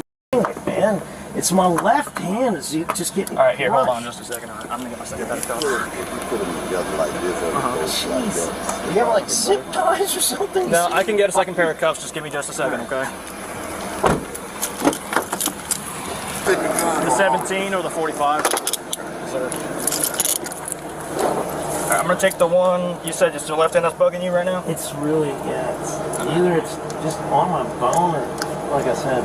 Speaker 15: man, it's my left hand is just getting.
Speaker 12: All right, here, hold on just a second. I'm gonna get my second set of cuffs.
Speaker 15: Jeez. You have like zip ties or something?
Speaker 12: No, I can get a second pair of cuffs. Just give me just a second, okay? The 17 or the 45? Sir. All right, I'm gonna take the one you said it's the left hand that's bugging you right now.
Speaker 15: It's really either it's just on my bone or, like I said,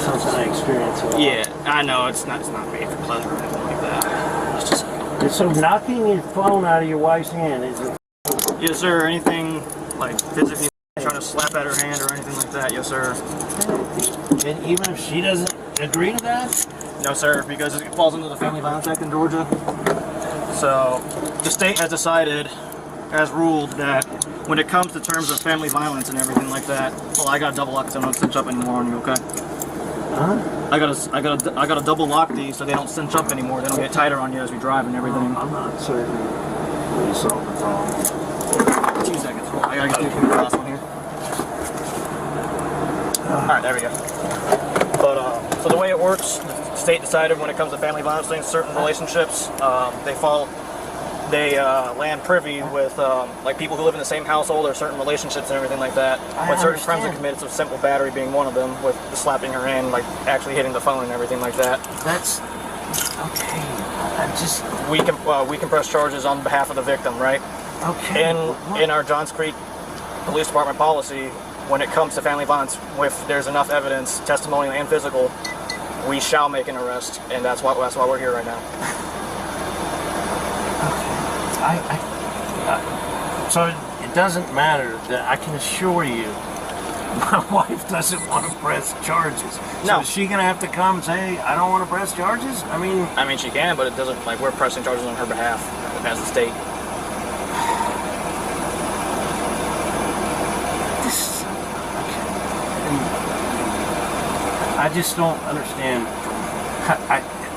Speaker 15: something I experience.
Speaker 12: Yeah, I know it's not made for pleasure or anything like that. Just a second.
Speaker 15: So knocking your phone out of your wife's hand is it?
Speaker 12: Yes, sir. Anything like physically trying to slap at her hand or anything like that? Yes, sir.
Speaker 15: And even if she doesn't agree to that?
Speaker 12: No, sir, because it falls under the Family Violence Act in Georgia. So the state has ruled that when it comes to terms of family violence and everything like that, well, I got to double lock so I don't cinch up anymore on you, okay?
Speaker 15: Huh?
Speaker 12: I gotta double lock these so they don't cinch up anymore. They don't get tighter on you as we drive and everything.
Speaker 15: I'm not certain what you solved the problem.
Speaker 12: 2 seconds. I gotta get through the last one here. Alright, there we go. But so the way it works, the state decided when it comes to family violence things, certain relationships, they land privy with like people who live in the same household or certain relationships and everything like that. When certain crimes are committed, so simple battery being one of them, with the slapping her hand, like actually hitting the phone and everything like that.
Speaker 15: That's okay.
Speaker 12: We can press charges on behalf of the victim, right?
Speaker 15: Okay.
Speaker 12: In our Johns Creek Police Department policy, when it comes to family violence, if there's enough evidence, testimonial and physical, we shall make an arrest, and that's why we're here right now.
Speaker 15: So it doesn't matter that I can assure you my wife doesn't want to press charges. So
Speaker 12: No.
Speaker 15: is she gonna have to come and say, I don't want to press charges? I mean
Speaker 12: she can, but it doesn't, like, we're pressing charges on her behalf as the state.
Speaker 15: I just don't understand.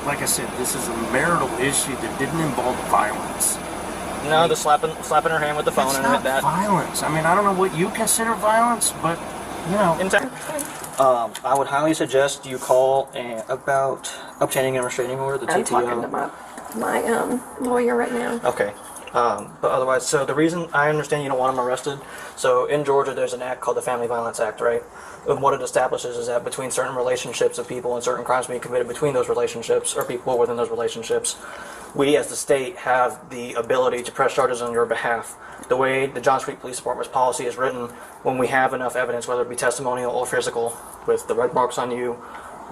Speaker 15: Like I said, this is a marital issue that didn't involve violence.
Speaker 12: No, the slapping her hand with the phone and
Speaker 15: not
Speaker 12: that.
Speaker 15: Violence. I mean, I don't know what you consider violence, but you know.
Speaker 12: I would highly suggest you call about obtaining a restraining order. The TTO.
Speaker 16: I'm talking to my lawyer right now.
Speaker 12: Okay. But otherwise, so the reason I understand you don't want him arrested, so in Georgia there's an act called the Family Violence Act, right? And what it establishes is that between certain relationships of people and certain crimes being committed between those relationships or people within those relationships, we as the state have the ability to press charges on your behalf. The way the Johns Creek Police Department's policy is written, when we have enough evidence, whether it be testimonial or physical, with the red marks on you,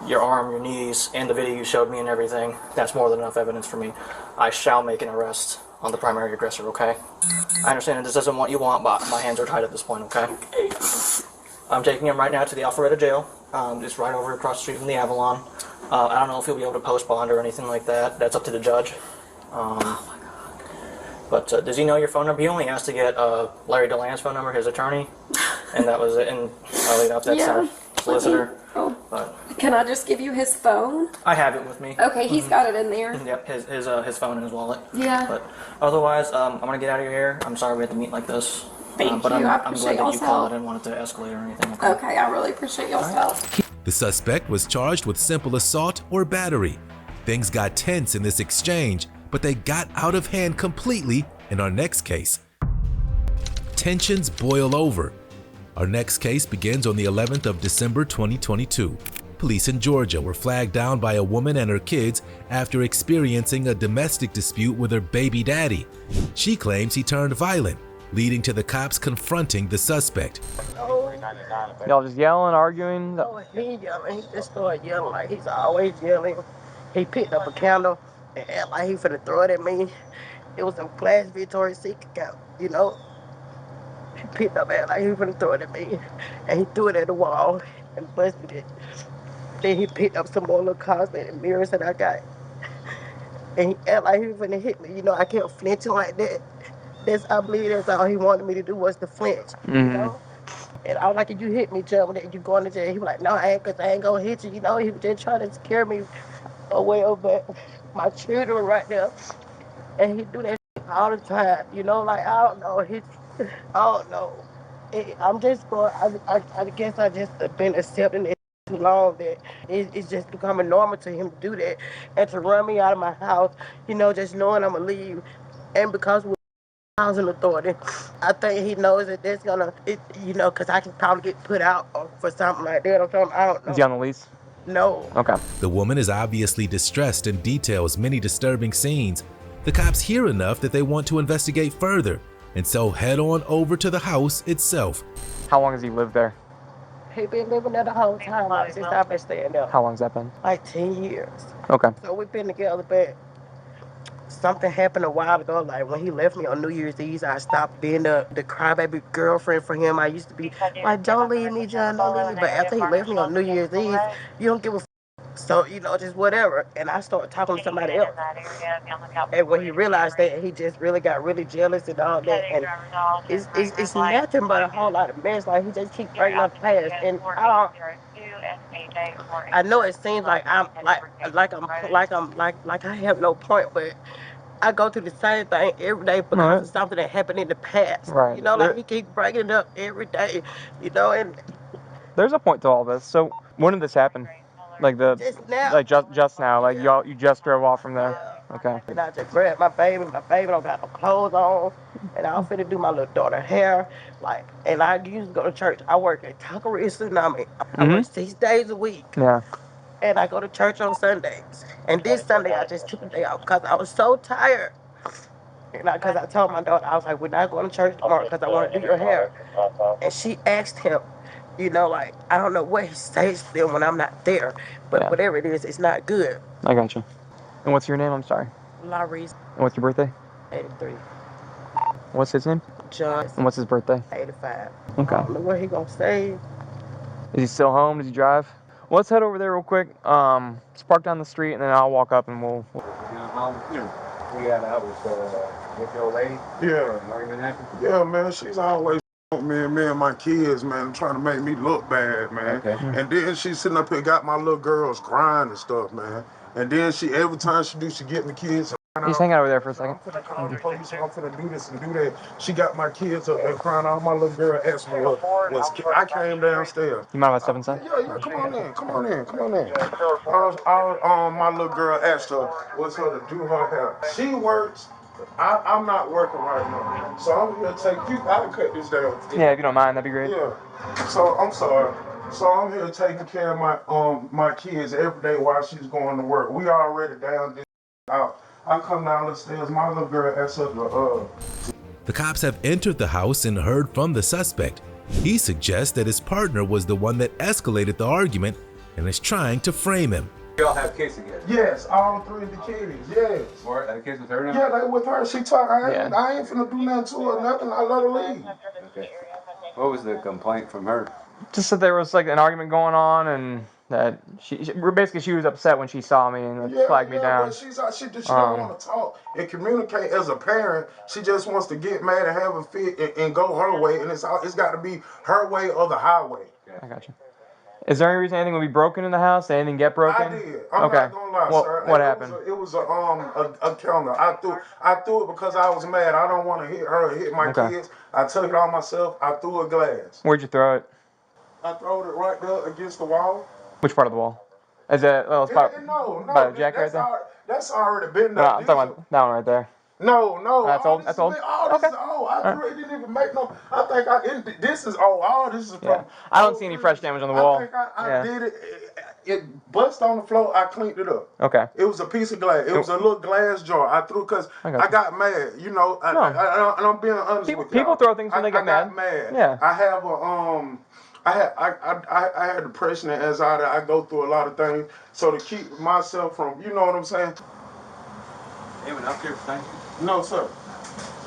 Speaker 12: your arm, your knees, and the video you showed me and everything, that's more than enough evidence for me. I shall make an arrest on the primary aggressor, okay? I understand that this isn't what you want, but my hands are tied at this point, okay? I'm taking him right now to the Alpharetta jail. It's right over across the street from the Avalon. I don't know if he'll be able to post bond or anything like that. That's up to the judge. But does he know your phone number? He only asked to get Larry DeLand's phone number, his attorney, and that was it. And I'll leave out that's our solicitor. But
Speaker 16: Can I just give you his phone?
Speaker 12: I have it with me.
Speaker 16: Okay, he's got it in there.
Speaker 12: Yep, his phone and his wallet.
Speaker 16: Yeah.
Speaker 12: But otherwise, I'm gonna get out of your hair. I'm sorry we had to meet like this.
Speaker 16: Thank
Speaker 12: but
Speaker 16: you. I
Speaker 12: I'm
Speaker 16: appreciate
Speaker 12: glad that you
Speaker 16: y'all's
Speaker 12: called. I
Speaker 16: help.
Speaker 12: didn't want it to escalate or anything.
Speaker 16: Okay, I really appreciate y'all's help.
Speaker 2: The suspect was charged with simple assault or battery. Things got tense in this exchange, but they got out of hand completely in our next case. Tensions boil over. Our next case begins on the 11th of December 2022. Police in Georgia were flagged down by a woman and her kids after experiencing a domestic dispute with her baby daddy. She claims he turned violent, leading to the cops confronting the suspect.
Speaker 10: Y'all just yelling, arguing?
Speaker 17: Oh, he ain't yelling. He just started yelling like he's always yelling. He picked up a candle and acted like he finna throw it at me. It was a glass Victoria's Secret candle, you know. He picked up and like he was finna throw it at me, and he threw it at the wall and busted it. Then he picked up some more little cosmetic mirrors that I got, and he acted like he was finna hit me. You know, I kept flinching like that. I believe that's all he wanted me to do was to flinch, you know. And I was like, if you hit me, tell me that you going to jail. He was like, no, I ain't gonna hit you. You know, he was just trying to scare me away over my children right there. And he do that shit all the time. You know, like, I don't know. I don't know. I'm just going, I guess I just been accepting it too long that it's just becoming normal to him to do that. And to run me out of my house, you know, just knowing I'm gonna leave. And because we're housing authority, I think he knows that that's gonna, you know, because I can probably get put out for something like that or something. I don't know.
Speaker 10: Is he on the lease?
Speaker 17: No.
Speaker 10: Okay.
Speaker 2: The woman is obviously distressed and details many disturbing scenes. The cops hear enough that they want to investigate further, and so head on over to the house itself.
Speaker 10: How long has he lived there?
Speaker 17: He been living there the whole time since I've been staying there.
Speaker 10: How long's that been?
Speaker 17: Like 10 years.
Speaker 10: Okay.
Speaker 17: So we've been together, but something happened a while ago. Like when he left me on New Year's Eve, I stopped being the crybaby girlfriend for him. I used to be like, don't leave me, John, don't leave me. But after he left me on New Year's Eve, you don't give a so, you know, just whatever. And I started talking to somebody else. And when he realized that, he just really got really jealous and all that. And it's nothing but a whole lot of mess. Like, he just keeps bringing up the past. And I know it seems like I have no point, but I go through the same thing every day because of something that happened in the past.
Speaker 10: Right.
Speaker 17: You know, like he keeps bringing it up every day, you know, and
Speaker 10: There's a point to all this. So when did this happen? Like
Speaker 17: just now.
Speaker 10: Like just now. Like you just drove off from there.
Speaker 17: Yeah.
Speaker 10: Okay.
Speaker 17: And I just grabbed my baby don't got no clothes on, and I'm finna do my little daughter hair, like, and I used to go to church. I work at Taqueria Tsunami. I work 6 days a week.
Speaker 10: Yeah.
Speaker 17: And I go to church on Sundays. And this Sunday I just took a day off because I was so tired. And because I told my daughter, I was like, we're not going to church tomorrow because I want to do your hair. And she asked him, you know, like, I don't know what he says to them when I'm not there, but whatever it is, it's not good.
Speaker 10: I got you. And what's your name? I'm sorry.
Speaker 17: Laurice.
Speaker 10: And what's your birthday?
Speaker 17: 83.
Speaker 10: What's his name?
Speaker 17: John.
Speaker 10: And what's his birthday?
Speaker 17: 85.
Speaker 10: Okay.
Speaker 17: I don't know what he gonna say.
Speaker 10: Is he still home? Does he drive? Well, let's head over there real quick. Let's park down the street, and then I'll walk up, and we'll...
Speaker 1: We got out with your lady?
Speaker 11: Yeah.
Speaker 1: Argument happened?
Speaker 11: Yeah, man, she's always me and my kids, man, trying to make me look bad, man.
Speaker 1: Okay.
Speaker 11: And then she sitting up here, got my little girls crying and stuff, man. And then every time she get the kids.
Speaker 10: Just hang out over there for a second.
Speaker 11: I'm finna call the police, I'm finna do this and do that. She got my kids up there crying. All my little girl asked me I came downstairs.
Speaker 10: You mind if I step inside?
Speaker 11: Yeah, come on in. My little girl asked her, what's her to do her hair. She works I'm not working right now, so I'm here to take you. I can cut this down.
Speaker 10: Yeah, if you don't mind, that'd be great.
Speaker 11: Yeah. So I'm sorry. So I'm here taking care of my kids every day while she's going to work. We already down this out. I come down the stairs. My little girl asks up
Speaker 2: The cops have entered the house and heard from the suspect. He suggests that his partner was the one that escalated the argument and is trying to frame him.
Speaker 18: Y'all have kids together?
Speaker 11: Yes, all three of the kids, yes.
Speaker 18: Or the kids with her now?
Speaker 11: Yeah, they with her. She talk. I ain't finna do nothing to her, nothing. I let her leave.
Speaker 18: Okay. What was the complaint from her?
Speaker 10: Just that there was like an argument going on, and that she basically she was upset when she saw me and flagged me down.
Speaker 11: But she don't want to talk and communicate as a parent. She just wants to get mad and have a fit and go her way, and it's got to be her way or the highway.
Speaker 10: I got you. Is there any reason anything would be broken in the house? Did anything get broken?
Speaker 11: I did. I'm not gonna lie, sir.
Speaker 10: What happened?
Speaker 11: It was a counter. I threw it because I was mad. I don't want to hit her or hit my kids. I took it on myself. I threw a glass.
Speaker 10: Where'd you throw it?
Speaker 11: I threw it right there against the wall.
Speaker 10: Which part of the wall? Is it? Well, it's about a jack right there.
Speaker 11: That's already been
Speaker 10: No,
Speaker 11: done.
Speaker 10: I'm talking about that one right there.
Speaker 11: No.
Speaker 10: That's old. That's old.
Speaker 11: This is old. I threw it. Didn't even make no. I think this is old. All this is from.
Speaker 10: Yeah. I don't see any fresh damage on the wall.
Speaker 11: I think I did it. It bust on the floor. I cleaned it up.
Speaker 10: Okay.
Speaker 11: It was a piece of glass. It was a little glass jar. I threw because I got mad. You know, and I'm being honest with you.
Speaker 10: People throw things when they get mad. Yeah.
Speaker 11: I have I had depression and anxiety. I go through a lot of things. So to keep myself from, you know what I'm saying?
Speaker 18: Anyone else here thank you?
Speaker 11: No, sir.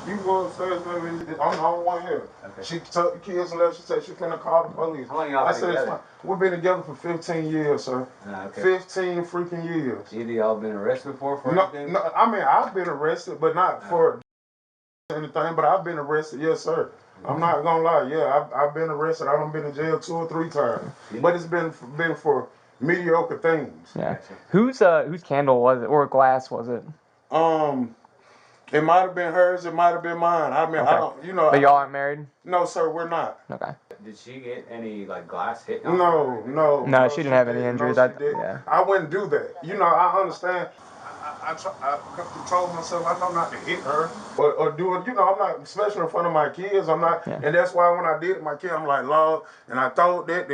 Speaker 11: You go upstairs, baby. I'm the only one here. Okay. She took the kids and left. She said she finna call the police.
Speaker 18: How long y'all been together?
Speaker 11: We've been together for 15 years, sir.
Speaker 18: Okay.
Speaker 11: 15 freaking years.
Speaker 18: Either y'all been arrested before for anything?
Speaker 11: No, I mean, I've been arrested, but not for anything, but I've been arrested, yes, sir. I'm not gonna lie, yeah, I've been arrested. I've been in jail 2 or 3 times, but it's been for mediocre things.
Speaker 10: Yeah. Whose candle was it, or glass was it?
Speaker 11: It might have been hers. It might have been mine. I mean, I don't, you know.
Speaker 10: But y'all aren't married?
Speaker 11: No, sir, we're not.
Speaker 10: Okay.
Speaker 18: Did she get any like glass hit?
Speaker 11: No,
Speaker 10: she didn't have any injuries.
Speaker 11: Yeah. I wouldn't do that. You know, I understand. I control myself. I know not to hit her or do it. You know, I'm not, especially in front of my kids. I'm not, and that's why when I did it, my kid, I'm like, Lord, and I thought that,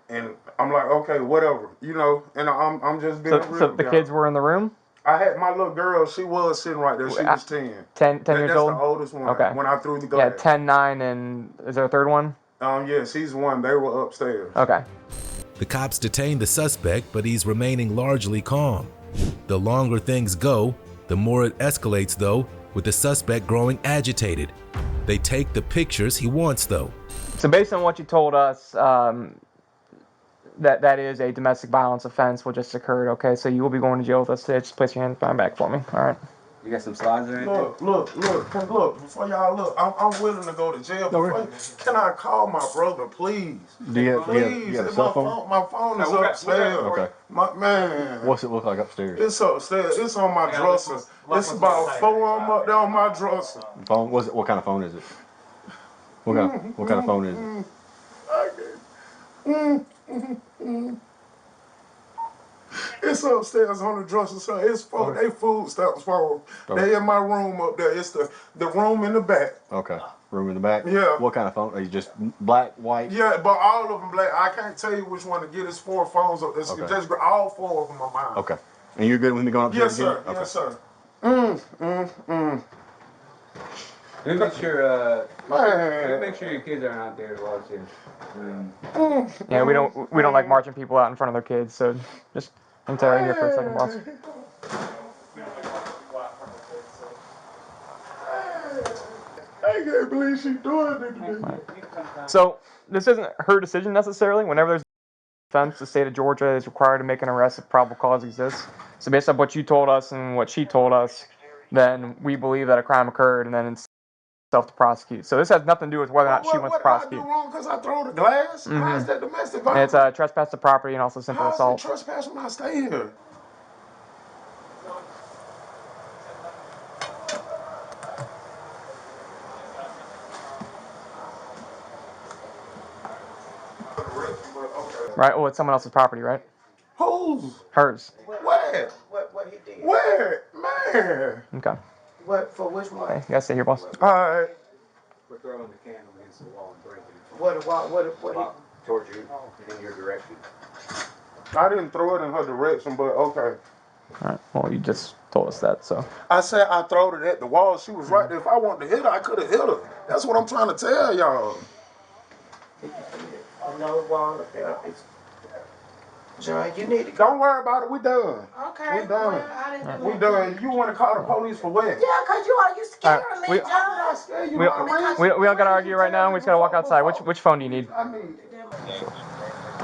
Speaker 11: and I'm like, okay, whatever, you know, and I'm just being real.
Speaker 10: So the kids were in the room?
Speaker 11: I had my little girl. She was sitting right there. She was 10.
Speaker 10: 10 years old?
Speaker 11: That's the oldest one.
Speaker 10: Okay.
Speaker 11: When I threw the glass.
Speaker 10: Yeah, 10, 9, and is there a third one?
Speaker 11: Yeah, she's one. They were upstairs.
Speaker 10: Okay.
Speaker 2: The cops detained the suspect, but he's remaining largely calm. The longer things go, the more it escalates though, with the suspect growing agitated. They take the pictures he wants though.
Speaker 10: So based on what you told us, that is a domestic violence offense what just occurred, okay? So you will be going to jail with us today. Just place your hand behind my back for me, all right?
Speaker 18: You got some slides or anything?
Speaker 11: Look, before y'all look, I'm willing to go to jail. Can I call my brother, please?
Speaker 9: Do you have a cell phone?
Speaker 11: My phone is upstairs.
Speaker 9: Okay.
Speaker 11: Man.
Speaker 9: What's it look like upstairs?
Speaker 11: It's upstairs. It's on my dresser. It's about 4 of them up there on my dresser.
Speaker 9: Phone? What kind of phone is it? What kind of phone is it?
Speaker 11: It's upstairs on the dresser, so it's for they food stamps for. They in my room up there. It's the room in the back.
Speaker 9: Okay. Room in the back?
Speaker 11: Yeah.
Speaker 9: What kind of phone? Are you just black, white?
Speaker 11: Yeah, but all of them black. I can't tell you which one to get. It's 4 phones up there. It's just all 4 of them are mine.
Speaker 9: Okay. And you're good with me going upstairs?
Speaker 11: Yes, sir.
Speaker 9: Okay.
Speaker 11: Yes, sir.
Speaker 18: Let me make sure. Let me make sure your kids aren't out there to watch this.
Speaker 10: Yeah, we don't like marching people out in front of their kids. So just hang tight right here for a second, boss.
Speaker 11: I can't believe she's doing it to me.
Speaker 10: So this isn't her decision necessarily. Whenever there's offense, the state of Georgia is required to make an arrest if probable cause exists. So based on what you told us and what she told us, then we believe that a crime occurred, and then it's self to prosecute. So this has nothing to do with whether or not she wants to prosecute.
Speaker 11: What did I do wrong because I throw the glass? How is that domestic violence?
Speaker 10: It's trespass to property and also simple assault.
Speaker 11: How is it trespass when I stay here?
Speaker 10: Right? Oh, it's someone else's property, right?
Speaker 11: Whose?
Speaker 10: Hers.
Speaker 11: Where? What he did? Where? Man.
Speaker 10: Okay.
Speaker 17: What, for which one?
Speaker 10: Hey, you guys stay here, boss.
Speaker 11: Alright.
Speaker 18: We're throwing the candle against the wall and breaking it.
Speaker 17: What?
Speaker 18: Towards you, in your direction.
Speaker 11: I didn't throw it in her direction, but okay.
Speaker 10: Alright, well, you just told us that, so.
Speaker 11: I said I throwed it at the wall. She was right there. If I wanted to hit her, I could have hit her. That's what I'm trying to tell y'all.
Speaker 17: Another wall up there. John, you need to go.
Speaker 11: Don't worry about it. We done.
Speaker 17: Okay.
Speaker 11: We done.
Speaker 17: Well, I didn't do
Speaker 11: We done. You want to call the police for what?
Speaker 17: Yeah, because you scaring me, John.
Speaker 11: I scared you.
Speaker 10: We don't gotta argue right now. We just gotta walk outside. Which phone do you need?
Speaker 11: I mean,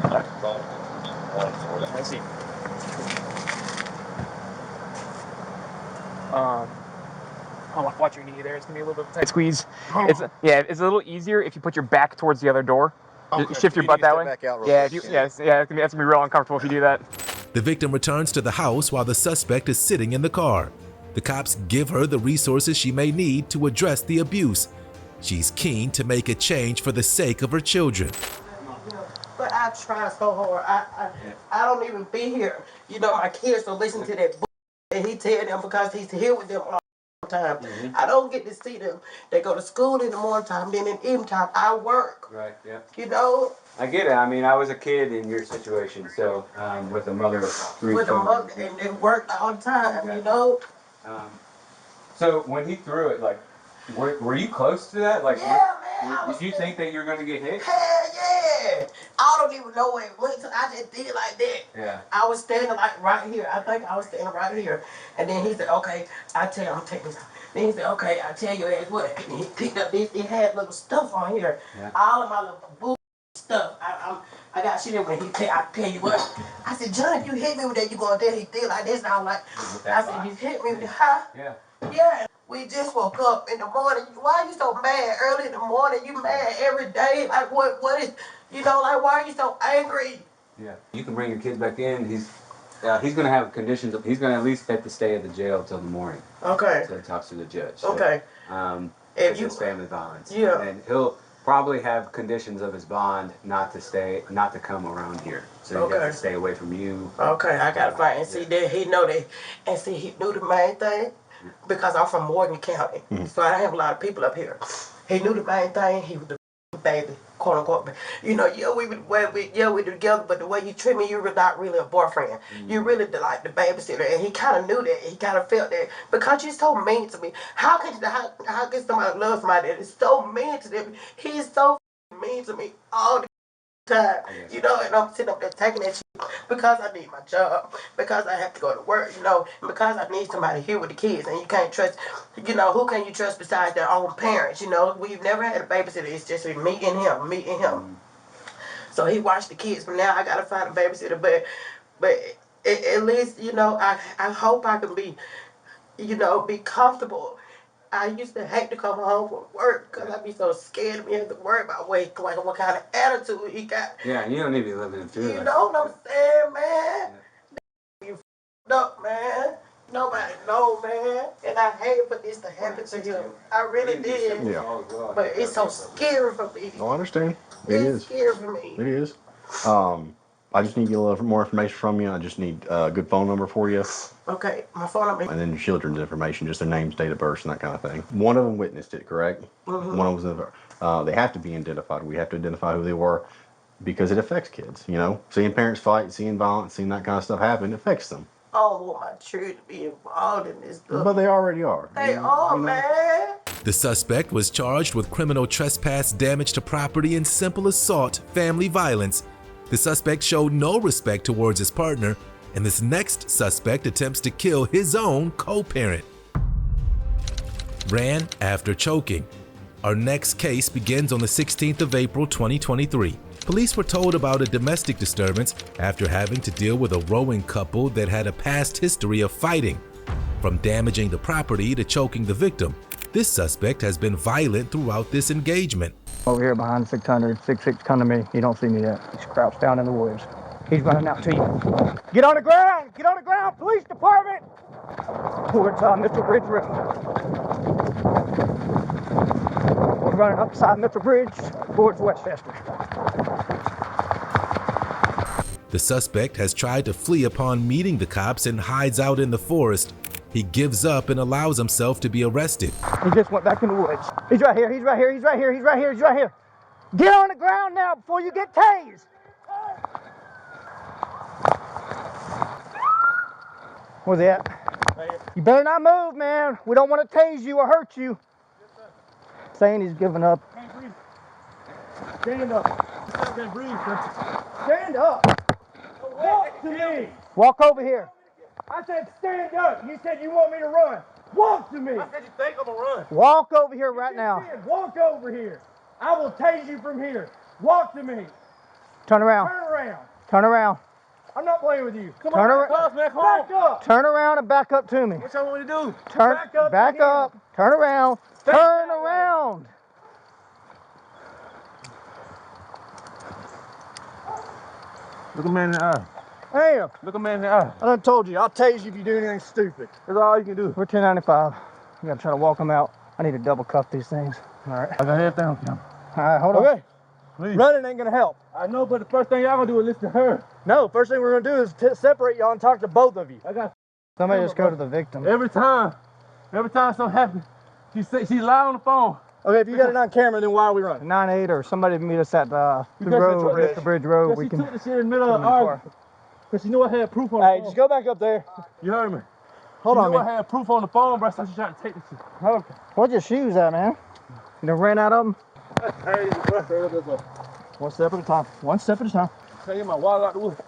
Speaker 10: I see. Watch your knee there. It's gonna be a little bit of a tight squeeze. It's a little easier if you put your back towards the other door.
Speaker 12: Okay.
Speaker 10: Shift your butt that way.
Speaker 12: Yeah,
Speaker 10: that's gonna be real uncomfortable if you do that.
Speaker 2: The victim returns to the house while the suspect is sitting in the car. The cops give her the resources she may need to address the abuse. She's keen to make a change for the sake of her children.
Speaker 17: But I try so hard. I don't even be here. You know, my kids don't listen to that and he tell them because he's here with them all the time. I don't get to see them. They go to school in the morning time, then in the evening time, I work.
Speaker 18: Right, yeah.
Speaker 17: You know?
Speaker 18: I get it. I mean, I was a kid in your situation, so with a mother of 3
Speaker 17: With a
Speaker 18: children.
Speaker 17: mother, and they work all the time, you know?
Speaker 18: So when he threw it, like, were you close to that? Like,
Speaker 17: yeah, man.
Speaker 18: Did you think that you were going to get hit?
Speaker 17: Hell yeah. I don't even know where it went to. I just did like that.
Speaker 18: Yeah.
Speaker 17: I was standing like right here. I think I was standing right here. And then he said, okay, I tell you, I'm taking this. Then he said, okay, I tell you as what. And he picked up this. It had little stuff on here. Yeah. All of my little bull stuff. I got shit in when he tell, I tell you what. I said, John, if you hit me with that, you going to tell he did like this. And I was like, I said, you hit me with the huh?
Speaker 18: Yeah.
Speaker 17: Yeah. We just woke up in the morning. Why are you so mad early in the morning? You mad every day? Like what is, you know, like why are you so angry?
Speaker 18: Yeah. You can bring your kids back in. He's gonna have conditions. He's gonna at least have to stay at the jail till the morning.
Speaker 17: Okay.
Speaker 18: So he talks to the judge.
Speaker 17: Okay.
Speaker 18: If it's family violence.
Speaker 17: Yeah.
Speaker 18: And he'll probably have conditions of his bond not to come around here. So he has to stay away from you.
Speaker 17: Okay, I gotta find and see that he know that, and see he knew the main thing. Because I'm from Morgan County, so I have a lot of people up here. He knew the main thing. He was the baby, quote unquote. You know, we were together, but the way you treat me, you're not really a boyfriend. You really like the babysitter, and he kind of knew that. He kind of felt that because you're so mean to me. How can somebody love somebody that is so mean to them? He's so mean to me all the time, you know, and I'm sitting up there taking that shit because I need my job, because I have to go to work, you know, and because I need somebody here with the kids, and you can't trust, you know, who can you trust besides their own parents, you know? We've never had a babysitter. It's just me and him. So he watched the kids, but now I gotta find a babysitter, but at least, you know, I hope I can be, you know, be comfortable. I used to hate to come home from work because I'd be so scared of me having to worry about what kind of attitude he got.
Speaker 18: Yeah, and you don't need to be living in fear.
Speaker 17: You know what I'm saying, man? Yeah. You f***ed up, man. Nobody know, man. And I hate for this to happen to him. I really did.
Speaker 19: Yeah.
Speaker 17: But it's so scary for me.
Speaker 19: No, I understand. It's
Speaker 17: scary for me.
Speaker 19: It is. I just need to get a little more information from you. I just need a good phone number for you.
Speaker 17: Okay, my phone number.
Speaker 19: And then your children's information, just their names, date of birth, and that kind of thing. One of them witnessed it, correct?
Speaker 17: Mm-hmm.
Speaker 19: One of them was they have to be identified. We have to identify who they were because it affects kids, you know? Seeing parents fight, seeing violence, seeing that kind of stuff happen, it affects them.
Speaker 17: I don't want my children to be involved in this stuff.
Speaker 19: But they already are.
Speaker 17: They are, man.
Speaker 2: The suspect was charged with criminal trespass, damage to property, and simple assault, family violence. The suspect showed no respect towards his partner, and this next suspect attempts to kill his own co-parent. Ran after choking. Our next case begins on the 16th of April 2023. Police were told about a domestic disturbance after having to deal with a rowing couple that had a past history of fighting. From damaging the property to choking the victim, this suspect has been violent throughout this engagement.
Speaker 20: Over here behind 600, 66 come to me. You don't see me yet. He's crouched down in the woods. He's running out to you. Get on the ground! Get on the ground, police department! Towards Mr. Bridge Road. We're running up beside Mr. Bridge towards Westchester.
Speaker 2: The suspect has tried to flee upon meeting the cops and hides out in the forest. he gives up and allows himself to be arrested.
Speaker 20: He just went back in the woods. He's right here, he's right here, he's right here, he's right here, he's right here. Get on the ground now before you get tased. Where's he at? Right here. You better not move, man. We don't want to tase you or hurt you. Saying he's giving up.
Speaker 17: Can't breathe. Stand up. I can't breathe, sir. Stand up. Walk to me.
Speaker 20: Walk over here.
Speaker 17: I said stand up. You said you want me to run. Walk to me. I said you think I'm gonna run.
Speaker 20: Walk over here right now.
Speaker 17: Walk over here. I will tase you from here. Walk to me.
Speaker 20: Turn around.
Speaker 17: Turn around.
Speaker 20: Turn around.
Speaker 17: I'm not playing with you. Come
Speaker 20: Turn
Speaker 17: on,
Speaker 20: around.
Speaker 17: man. Back up.
Speaker 20: Turn around and back up to me.
Speaker 17: What y'all want me to do?
Speaker 20: Turn back up. Turn around. Turn around.
Speaker 17: Look a man in the eye.
Speaker 20: Damn.
Speaker 17: Look a man in the eye.
Speaker 20: I done told you, I'll tase you if you do anything stupid.
Speaker 17: That's all you can do.
Speaker 20: We're 1095. We gotta try to walk them out. I need to double cuff these things. All right.
Speaker 17: I got head down, Kim.
Speaker 20: All right, hold on.
Speaker 17: Okay. Please.
Speaker 20: Running ain't gonna help.
Speaker 17: I know, but the first thing y'all gonna do is listen to her.
Speaker 20: No, first thing we're gonna do is separate y'all and talk to both of you.
Speaker 17: I got
Speaker 20: Somebody just go to the victim.
Speaker 17: every time something happens, she's loud on the phone.
Speaker 20: Okay, if you got it on camera, then why are we running? 9-8 or somebody meet us at the Bridge Road.
Speaker 17: She took the shit in the middle of the argument. Because she knew I had proof on the phone.
Speaker 20: Hey, just go back up there.
Speaker 17: You heard me.
Speaker 20: Hold on,
Speaker 17: man.
Speaker 20: man.
Speaker 17: I had proof on the phone, bro, so she tried to take the shit.
Speaker 20: Okay. Where's your shoes at, man? You done ran out of them?
Speaker 17: That's crazy, bro.
Speaker 20: One step at a time. One step at a time.
Speaker 17: Take my wallet out the woods.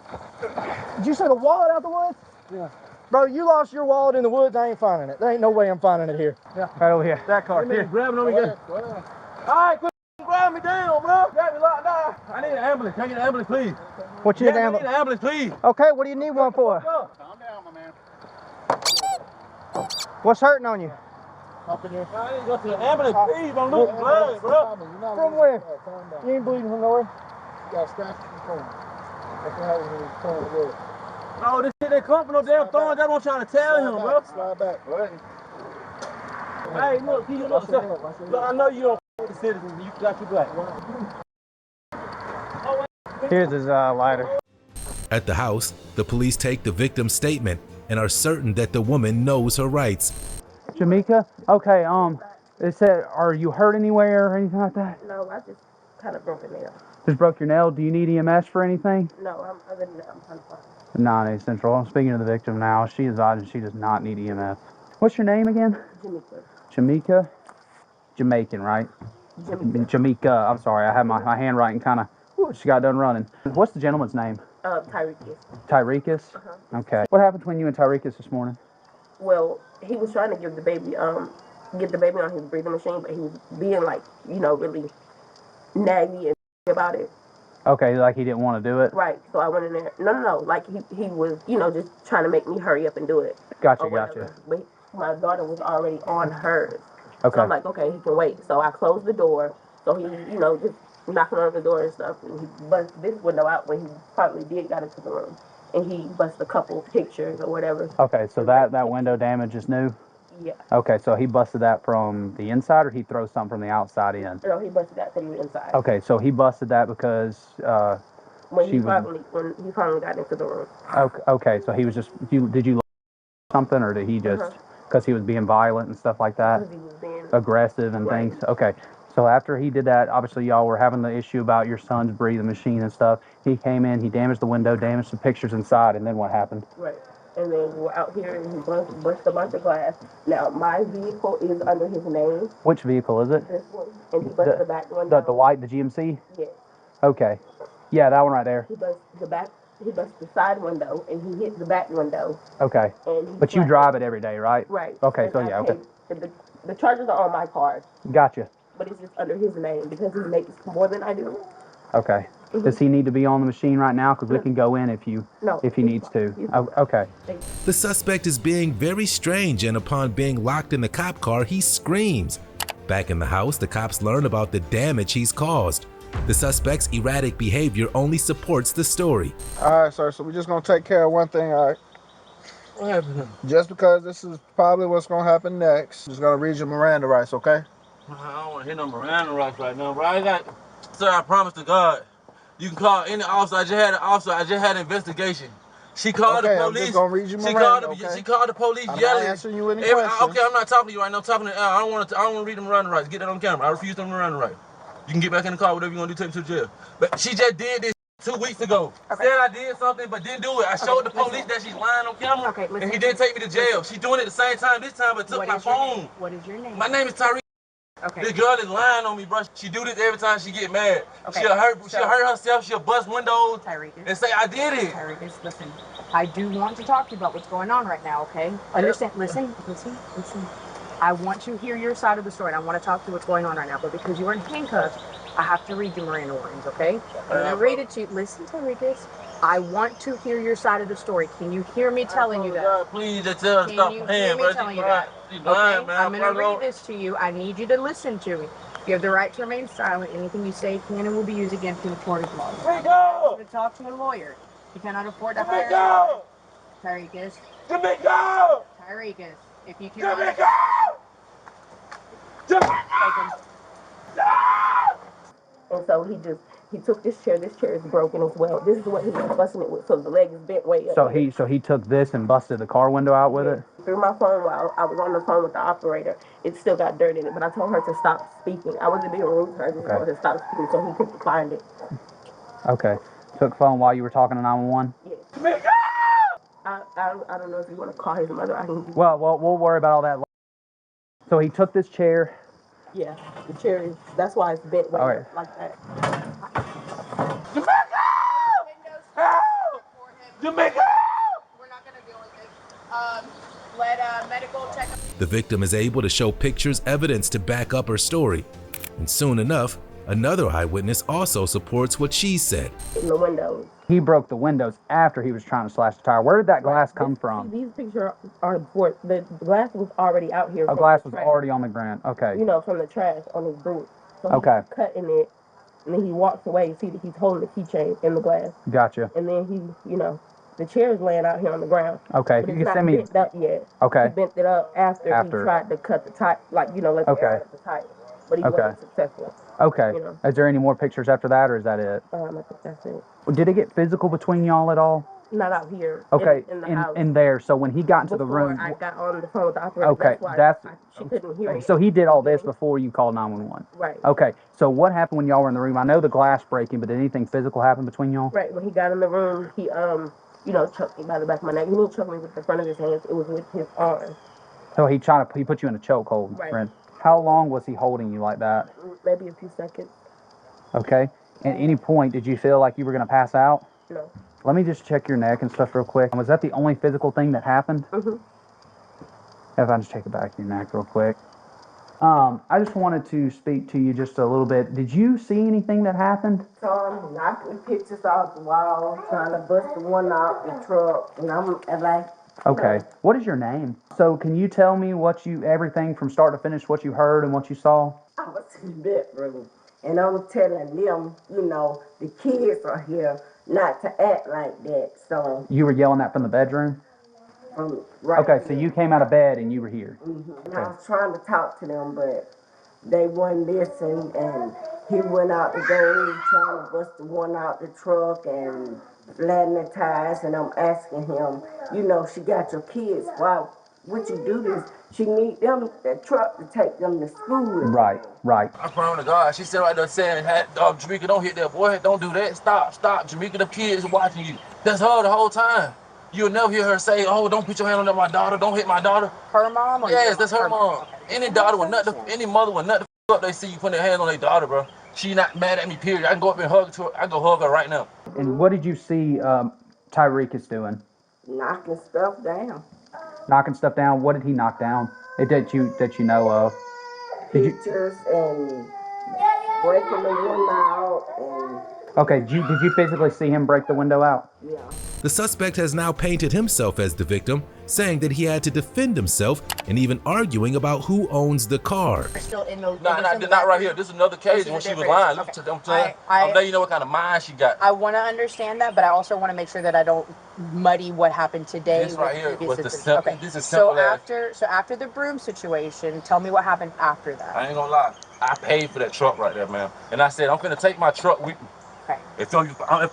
Speaker 20: Did you say the wallet out the woods?
Speaker 17: Yeah.
Speaker 20: Bro, you lost your wallet in the woods. I ain't finding it. There ain't no way I'm finding it here.
Speaker 17: Yeah.
Speaker 20: Right over here.
Speaker 17: That car. Here. Grab it on me again. All right, quit grab me down, bro. Got me locked down. I need an ambulance. Can I get an ambulance, please?
Speaker 20: What you need
Speaker 17: I need an ambulance, please.
Speaker 20: Okay, what do you need one for?
Speaker 17: Calm down, my man.
Speaker 20: What's hurting on you?
Speaker 17: Up in here. I need to go to the ambulance, please. I'm losing blood, bro.
Speaker 20: From where? You ain't bleeding from nowhere?
Speaker 17: You got scratches from phone. That's what happens when you're throwing the wood. Oh, this shit ain't come from no damn thorns. That's what I'm trying to tell him, bro. Slide back. Hey, look, look, I know you don't with the citizens, but you got your black.
Speaker 20: Here's his lighter.
Speaker 2: At the house, the police take the victim's statement and are certain that the woman knows her rights.
Speaker 20: Jamaica? Okay, it said, are you hurt anywhere or anything like that?
Speaker 14: No, I just kind of broke a nail.
Speaker 20: Just broke your nail? Do you need EMS for anything?
Speaker 14: No, other than that, I'm fine.
Speaker 20: 9-8 Central. I'm speaking to the victim now. She is odd and she does not need EMS. What's your name again?
Speaker 14: Jamaica.
Speaker 20: Jamaica? Jamaican, right? Jamaica. I'm sorry, I have my handwriting kind of, she got done running. What's the gentleman's name?
Speaker 14: Tyreekis.
Speaker 20: Tyreekis? Okay. What happened between you and Tyreekis this morning?
Speaker 14: Well, he was trying to get the baby on his breathing machine, but he was being like, really naggy and about it.
Speaker 20: Okay, like he didn't want to do it?
Speaker 14: Right. So I went in there. No. Like he was, just trying to make me hurry up and do it.
Speaker 20: Gotcha.
Speaker 14: But my daughter was already on hers.
Speaker 20: Okay.
Speaker 14: So I'm like, okay, he can wait. So I closed the door. So he, just knocking on the door and stuff. And he busted this window out when he probably did got into the room. And he busted a couple pictures or whatever.
Speaker 20: Okay, so that window damage is new?
Speaker 14: Yeah.
Speaker 20: Okay, so he busted that from the inside or he throws something from the outside in?
Speaker 14: No, he busted that from the inside.
Speaker 20: Okay, so he busted that because
Speaker 14: when he finally got into the room.
Speaker 20: Okay, so he was just, did you something or did he just, because he was being violent and stuff like that?
Speaker 14: Because he was being
Speaker 20: aggressive and things? Okay. So after he did that, obviously y'all were having the issue about your son's breathing machine and stuff. He came in, he damaged the window, damaged the pictures inside, and then what happened?
Speaker 14: Right. And then we're out here and he busted a bunch of glass. Now, my vehicle is under his name.
Speaker 20: Which vehicle is it?
Speaker 14: This one. And he busted the back window.
Speaker 20: The white, the GMC?
Speaker 14: Yes.
Speaker 20: Okay. Yeah, that one right there.
Speaker 14: He busted the side window and he hit the back window.
Speaker 20: Okay. But you drive it every day, right?
Speaker 14: Right.
Speaker 20: Okay,
Speaker 14: and
Speaker 20: so yeah, okay.
Speaker 14: The charges are on my card.
Speaker 20: Gotcha.
Speaker 14: But it's just under his name because he makes more than I do.
Speaker 20: Okay. Does he need to be on the machine right now? Because we can go in if he needs to. Okay.
Speaker 2: The suspect is being very strange, and upon being locked in the cop car, he screams. Back in the house, the cops learn about the damage he's caused. The suspect's erratic behavior only supports the story.
Speaker 11: All right, sir, so we're just going to take care of one thing, all right?
Speaker 17: What happened?
Speaker 11: Just because this is probably what's going to happen next, I'm just going to read your Miranda rights, okay?
Speaker 17: I don't want to hear no Miranda rights right now, bro. Sir, I promise to God, you can call any officer. I just had an investigation.
Speaker 1: She called the
Speaker 11: Okay,
Speaker 1: police.
Speaker 11: I'm just gonna read you
Speaker 1: She
Speaker 11: Miranda,
Speaker 1: called the,
Speaker 11: okay?
Speaker 1: she called the police
Speaker 11: I'm
Speaker 1: yelling.
Speaker 11: not answering you any questions.
Speaker 1: Okay, I'm not talking to you right now. I'm talking to Al. I don't want to read the Miranda rights. Get that on camera. I refuse the Miranda rights. You can get back in the car, whatever you want to do, take me to jail. But she just did this 2 weeks ago.
Speaker 6: Okay.
Speaker 1: Said I did something, but didn't do it. I showed the police that she's lying on camera, and he didn't take me to jail. She's doing it the same time this time, but took my phone.
Speaker 6: What is your name?
Speaker 1: My name is Tyree.
Speaker 6: Okay.
Speaker 1: This girl is lying on me, bro. She do this every time she get mad.
Speaker 6: Okay.
Speaker 1: She'll hurt herself. She'll bust windows and say, I did it.
Speaker 6: Tyrese, listen. I do want to talk to you about what's going on right now, okay? Understand? Listen. I want to hear your side of the story, and I want to talk to you what's going on right now, but because you're in handcuffs, I have to read you Miranda warnings, okay? I'm going to read it to you. Listen, Tyrese. I want to hear your side of the story. Can you hear me telling you that?
Speaker 1: God, please just tell her to stop playing, bro. She's lying, man.
Speaker 6: I'm going to read this to you. I need you to listen to me. You have the right to remain silent. Anything you say can and will be used against you in the court of law.
Speaker 17: Jamaica!
Speaker 6: To talk to a lawyer. You cannot afford to
Speaker 17: Jamaica!
Speaker 6: hire Tyrese.
Speaker 17: Jamaica!
Speaker 6: Tyrese, if you can.
Speaker 17: Jamaica! Jamaica! And so he took this chair. This chair is broken as well. This is what he was busting it with. So the leg is bent way up.
Speaker 20: So he took this and busted the car window out with it?
Speaker 17: Through my phone while I was on the phone with the operator. It still got dirt in it, but I told her to stop speaking. I wasn't being rude to her. I just told her to stop speaking so he couldn't find it.
Speaker 20: Okay. Took phone while you were talking to 911?
Speaker 17: Jamaica! I don't know if you want to call his mother. I can.
Speaker 20: Well, we'll worry about all that later. So he took this chair.
Speaker 17: Yeah, the chair is. That's why it's bent way
Speaker 20: All right.
Speaker 17: up like that.
Speaker 6: Jamaica!
Speaker 17: Help! Jamaica!
Speaker 6: We're not going to deal with this. Let medical check.
Speaker 2: The victim is able to show pictures, evidence to back up her story. And soon enough, another eyewitness also supports what she said.
Speaker 17: In the windows.
Speaker 20: He broke the windows after he was trying to slash the tire. Where did that glass come from?
Speaker 17: These pictures are before. The glass was already out here.
Speaker 20: A glass was already on the ground. Okay.
Speaker 17: You know, from the trash on his boot. So
Speaker 20: Okay.
Speaker 17: he's cutting it, and then he walks away. You see that he's holding the keychain in the glass.
Speaker 20: Gotcha.
Speaker 17: And then he, the chair is laying out here on the ground.
Speaker 20: Okay.
Speaker 17: But
Speaker 20: If
Speaker 17: it's
Speaker 20: you
Speaker 17: not
Speaker 20: can send me.
Speaker 17: bent up yet.
Speaker 20: Okay.
Speaker 17: He bent it up after he tried to cut the tire, let the air cut the tire. But he wasn't successful.
Speaker 20: Okay.
Speaker 17: You know.
Speaker 20: Is there any more pictures after that, or is that it?
Speaker 17: I think that's it.
Speaker 20: Did it get physical between y'all at all?
Speaker 17: Not out here.
Speaker 20: Okay.
Speaker 17: In the house.
Speaker 20: In there. So when he got into the
Speaker 17: Before
Speaker 20: room.
Speaker 17: I got on the phone with the operator.
Speaker 20: Okay.
Speaker 17: She couldn't hear me.
Speaker 20: So he did all this before you called 911.
Speaker 17: Right.
Speaker 20: Okay. So what happened when y'all were in the room? I know the glass breaking, but did anything physical happen between y'all?
Speaker 17: Right. When he got in the room, he choked me by the back of my neck. He didn't choke me with the front of his hands. It was with his arm.
Speaker 20: So he put you in a chokehold.
Speaker 17: Right.
Speaker 20: Friend. How long was he holding you like that?
Speaker 17: Maybe a few seconds.
Speaker 20: Okay. At any point, did you feel like you were going to pass out?
Speaker 17: No.
Speaker 20: Let me just check your neck and stuff real quick. Was that the only physical thing that happened?
Speaker 17: Mm-hmm.
Speaker 20: If I just take it back to your neck real quick. I just wanted to speak to you just a little bit. Did you see anything that happened?
Speaker 17: So I'm knocking pictures off the wall, trying to bust the one out the truck, and I'm like.
Speaker 20: Okay. What is your name? So can you tell me everything from start to finish, what you heard and what you saw?
Speaker 17: I was in the bedroom, and I was telling them, the kids are here, not to act like that. So.
Speaker 20: You were yelling that from the bedroom?
Speaker 17: Right.
Speaker 20: Okay, so you came out of bed and you were here.
Speaker 17: Mm-hmm. And
Speaker 20: Okay.
Speaker 17: I was trying to talk to them, but they wouldn't listen, and he went out the door trying to bust the one out the truck and flatten the tires, and I'm asking him, she got your kids, why would you do this? She need that truck to take them to school.
Speaker 20: Right.
Speaker 1: I promise to God, she said right there saying, Jamaica, don't hit that boy, don't do that, stop, Jamaica, the kids watching you. That's her the whole time. You'll never hear her say, oh, don't put your hand on my daughter, don't hit my daughter.
Speaker 6: Her mom? Or
Speaker 1: yes, that's her mom. Okay. Any mother would nut the up, they see you putting their hand on their daughter, bro. She not mad at me, period. I can go up and hug her. I can go hug her right now.
Speaker 20: And what did you see Tyreek is doing?
Speaker 17: Knocking stuff down.
Speaker 20: Knocking stuff down? What did he knock down? That you know of?
Speaker 17: Pictures and breaking the window out and.
Speaker 20: Okay, did you physically see him break the window out?
Speaker 17: Yeah.
Speaker 2: The suspect has now painted himself as the victim, saying that he had to defend himself and even arguing about who owns the car.
Speaker 6: Still in the,
Speaker 1: not right here. This is another case when she was lying.
Speaker 6: Okay.
Speaker 1: I'm letting you know what kind of mind she got.
Speaker 6: I want to understand that, but I also want to make sure that I don't muddy what happened today.
Speaker 1: This right here was the
Speaker 6: simple.
Speaker 1: This is simple.
Speaker 6: So after the broom situation, tell me what happened after that.
Speaker 1: I ain't gonna lie. I paid for that truck right there, man. And I said, I'm gonna take my truck with me.
Speaker 21: Okay.
Speaker 9: If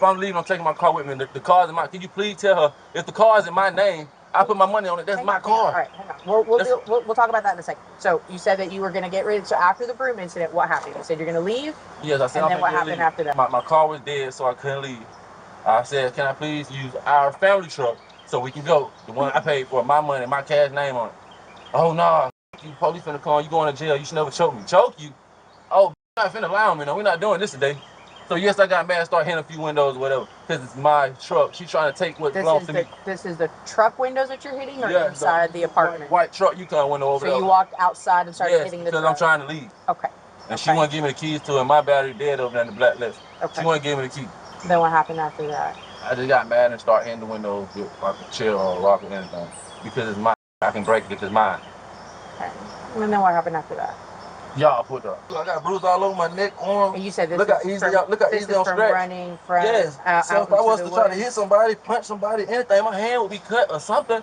Speaker 9: I'm leaving, I'm taking my car with me. The car's in my. Can you please tell her if the car is in my name, I put my money on it. That's my car.
Speaker 21: All right, hang on. We'll talk about that in a second. So you said that you were going to get rid. So after the broom incident, what happened? You said you're going to leave.
Speaker 9: Yes, I said.
Speaker 21: And then what happened after that?
Speaker 9: My car was dead, so I couldn't leave. I said, can I please use our family truck so we can go? The one I paid for, my money, my cash name on it. Oh no, you police finna call you going to jail. You should never choke me. Choke you? Oh, you're not finna lie on me. No, we're not doing this today. So yes, I got mad, start hitting a few windows or whatever, because it's my truck. She's trying to take what belongs to me.
Speaker 21: This is the truck windows that you're hitting, or
Speaker 9: Yeah,
Speaker 21: inside the apartment?
Speaker 9: White truck Yukon window over there.
Speaker 21: So you walked outside and started hitting the truck?
Speaker 9: Because I'm trying to leave.
Speaker 21: Okay.
Speaker 9: And she wouldn't give me the keys to it. My battery dead over there in the black list.
Speaker 21: Okay.
Speaker 9: She wouldn't give me the key.
Speaker 21: Then what happened after that?
Speaker 9: I just got mad and started hitting the windows with like a chair or a rock or anything. Because it's mine. I can break it because it's mine.
Speaker 21: Okay. And then what happened after that?
Speaker 9: Y'all put up. I got bruises all over my neck, arm.
Speaker 21: And you said this
Speaker 9: look
Speaker 21: is
Speaker 9: how easy
Speaker 21: from,
Speaker 9: look how
Speaker 21: this
Speaker 9: easy
Speaker 21: is
Speaker 9: I'm
Speaker 21: from
Speaker 9: scratched.
Speaker 21: running from
Speaker 9: yes. So if I was to try to hit somebody, punch somebody, anything, my hand would be cut or something.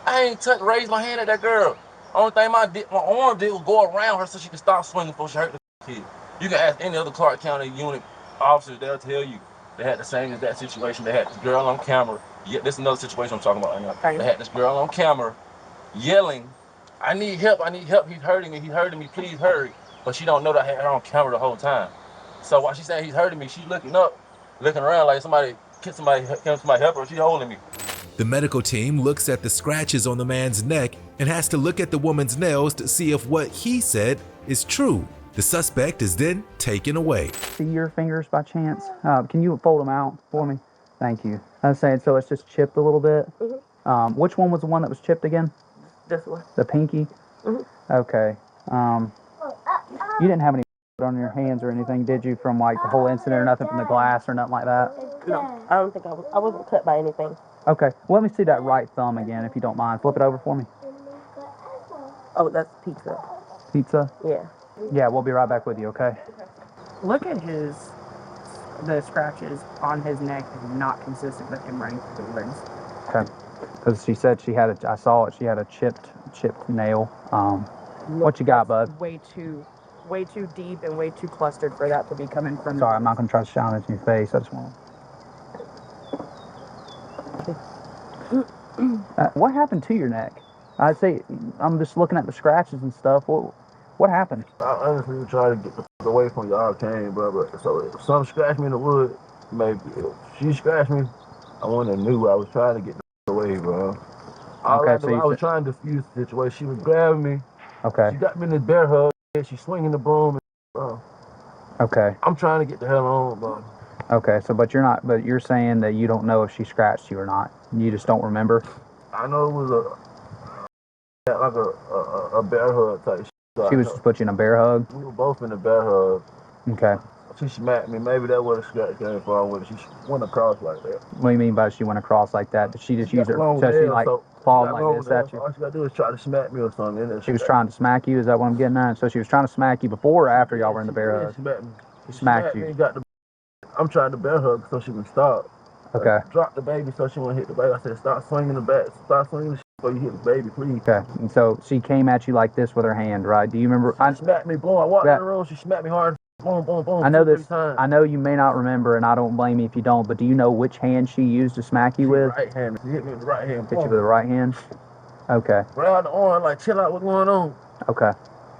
Speaker 9: I ain't raised my hand at that girl. Only thing my arm did was go around her so she could stop swinging before she hurt the kid. You can ask any other Clark County unit officers, they'll tell you they had the same exact situation. They had this girl on camera. Yeah, this is another situation I'm talking about right now. Okay. They had this girl on camera yelling, I need help, he's hurting me, please hurry. But she don't know that I had her on camera the whole time. So while she's saying he's hurting me, she's looking up, looking around like can somebody help her, she's holding me.
Speaker 2: The medical team looks at the scratches on the man's neck and has to look at the woman's nails to see if what he said is true. The suspect is then taken away.
Speaker 20: See your fingers by chance? Can you fold them out for me? Thank you. I was saying, so it's just chipped a little bit. Which one was the one that was chipped again?
Speaker 17: This one.
Speaker 20: The pinky? Okay. You didn't have any on your hands or anything, did you, from like the whole incident or nothing from the glass or nothing like that?
Speaker 17: No, I don't think I wasn't cut by anything.
Speaker 20: Okay. Well, let me see that right thumb again, if you don't mind. Flip it over for me.
Speaker 17: Oh, that's pizza.
Speaker 20: Pizza?
Speaker 17: Yeah.
Speaker 20: Yeah, we'll be right back with you, okay?
Speaker 10: Look at the scratches on his neck is not consistent with him running through the woods.
Speaker 20: Okay. Because she said she had I saw it, she had a chipped nail. What you got, bud?
Speaker 10: Way too deep and way too clustered for that to be coming from.
Speaker 20: Sorry, I'm not gonna try to shine it in your face. I just want to. What happened to your neck? I'd say I'm just looking at the scratches and stuff. What happened?
Speaker 1: I honestly tried to get the fuck away from y'all came, bro. But so if some scratched me in the wood, maybe if she scratched me, I wouldn't have knew. I was trying to get the fuck away, bro. I was trying to defuse the situation. She was grabbing me.
Speaker 20: Okay.
Speaker 1: She got me in this bear hug. She's swinging the broom. Bro.
Speaker 20: Okay.
Speaker 1: I'm trying to get the hell on, bro.
Speaker 20: Okay, so but you're saying that you don't know if she scratched you or not. You just don't remember.
Speaker 1: I know it was a bear hug type shit.
Speaker 20: She was just put you in a bear hug?
Speaker 1: We were both in a bear hug.
Speaker 20: Okay.
Speaker 1: She smacked me. Maybe that was a scratch came from when she went across like that.
Speaker 20: What do you mean by she went across like that? Did she just use her, so she like clawed like this at you?
Speaker 1: All she got to do is try to smack me or something.
Speaker 20: She was trying to smack you? Is that what I'm getting at? So she was trying to smack you before or after y'all were in the bear hug? She smacked you.
Speaker 1: I'm trying to bear hug so she can stop.
Speaker 20: Okay.
Speaker 1: Drop the baby so she won't hit the baby. I said, stop swinging the bat. Stop swinging the shit before you hit the baby, please.
Speaker 20: Okay. And so she came at you like this with her hand, right? Do you remember?
Speaker 1: She smacked me, boom. I walked in the room. She smacked me hard. Boom, boom, boom.
Speaker 20: I know this. I know you may not remember, and I don't blame you if you don't. But do you know which hand she used to smack you with?
Speaker 1: Right hand. She hit me with the right hand.
Speaker 20: Hit you with the right hand. Okay.
Speaker 1: Around the arm, like chill out. What's going on?
Speaker 20: Okay.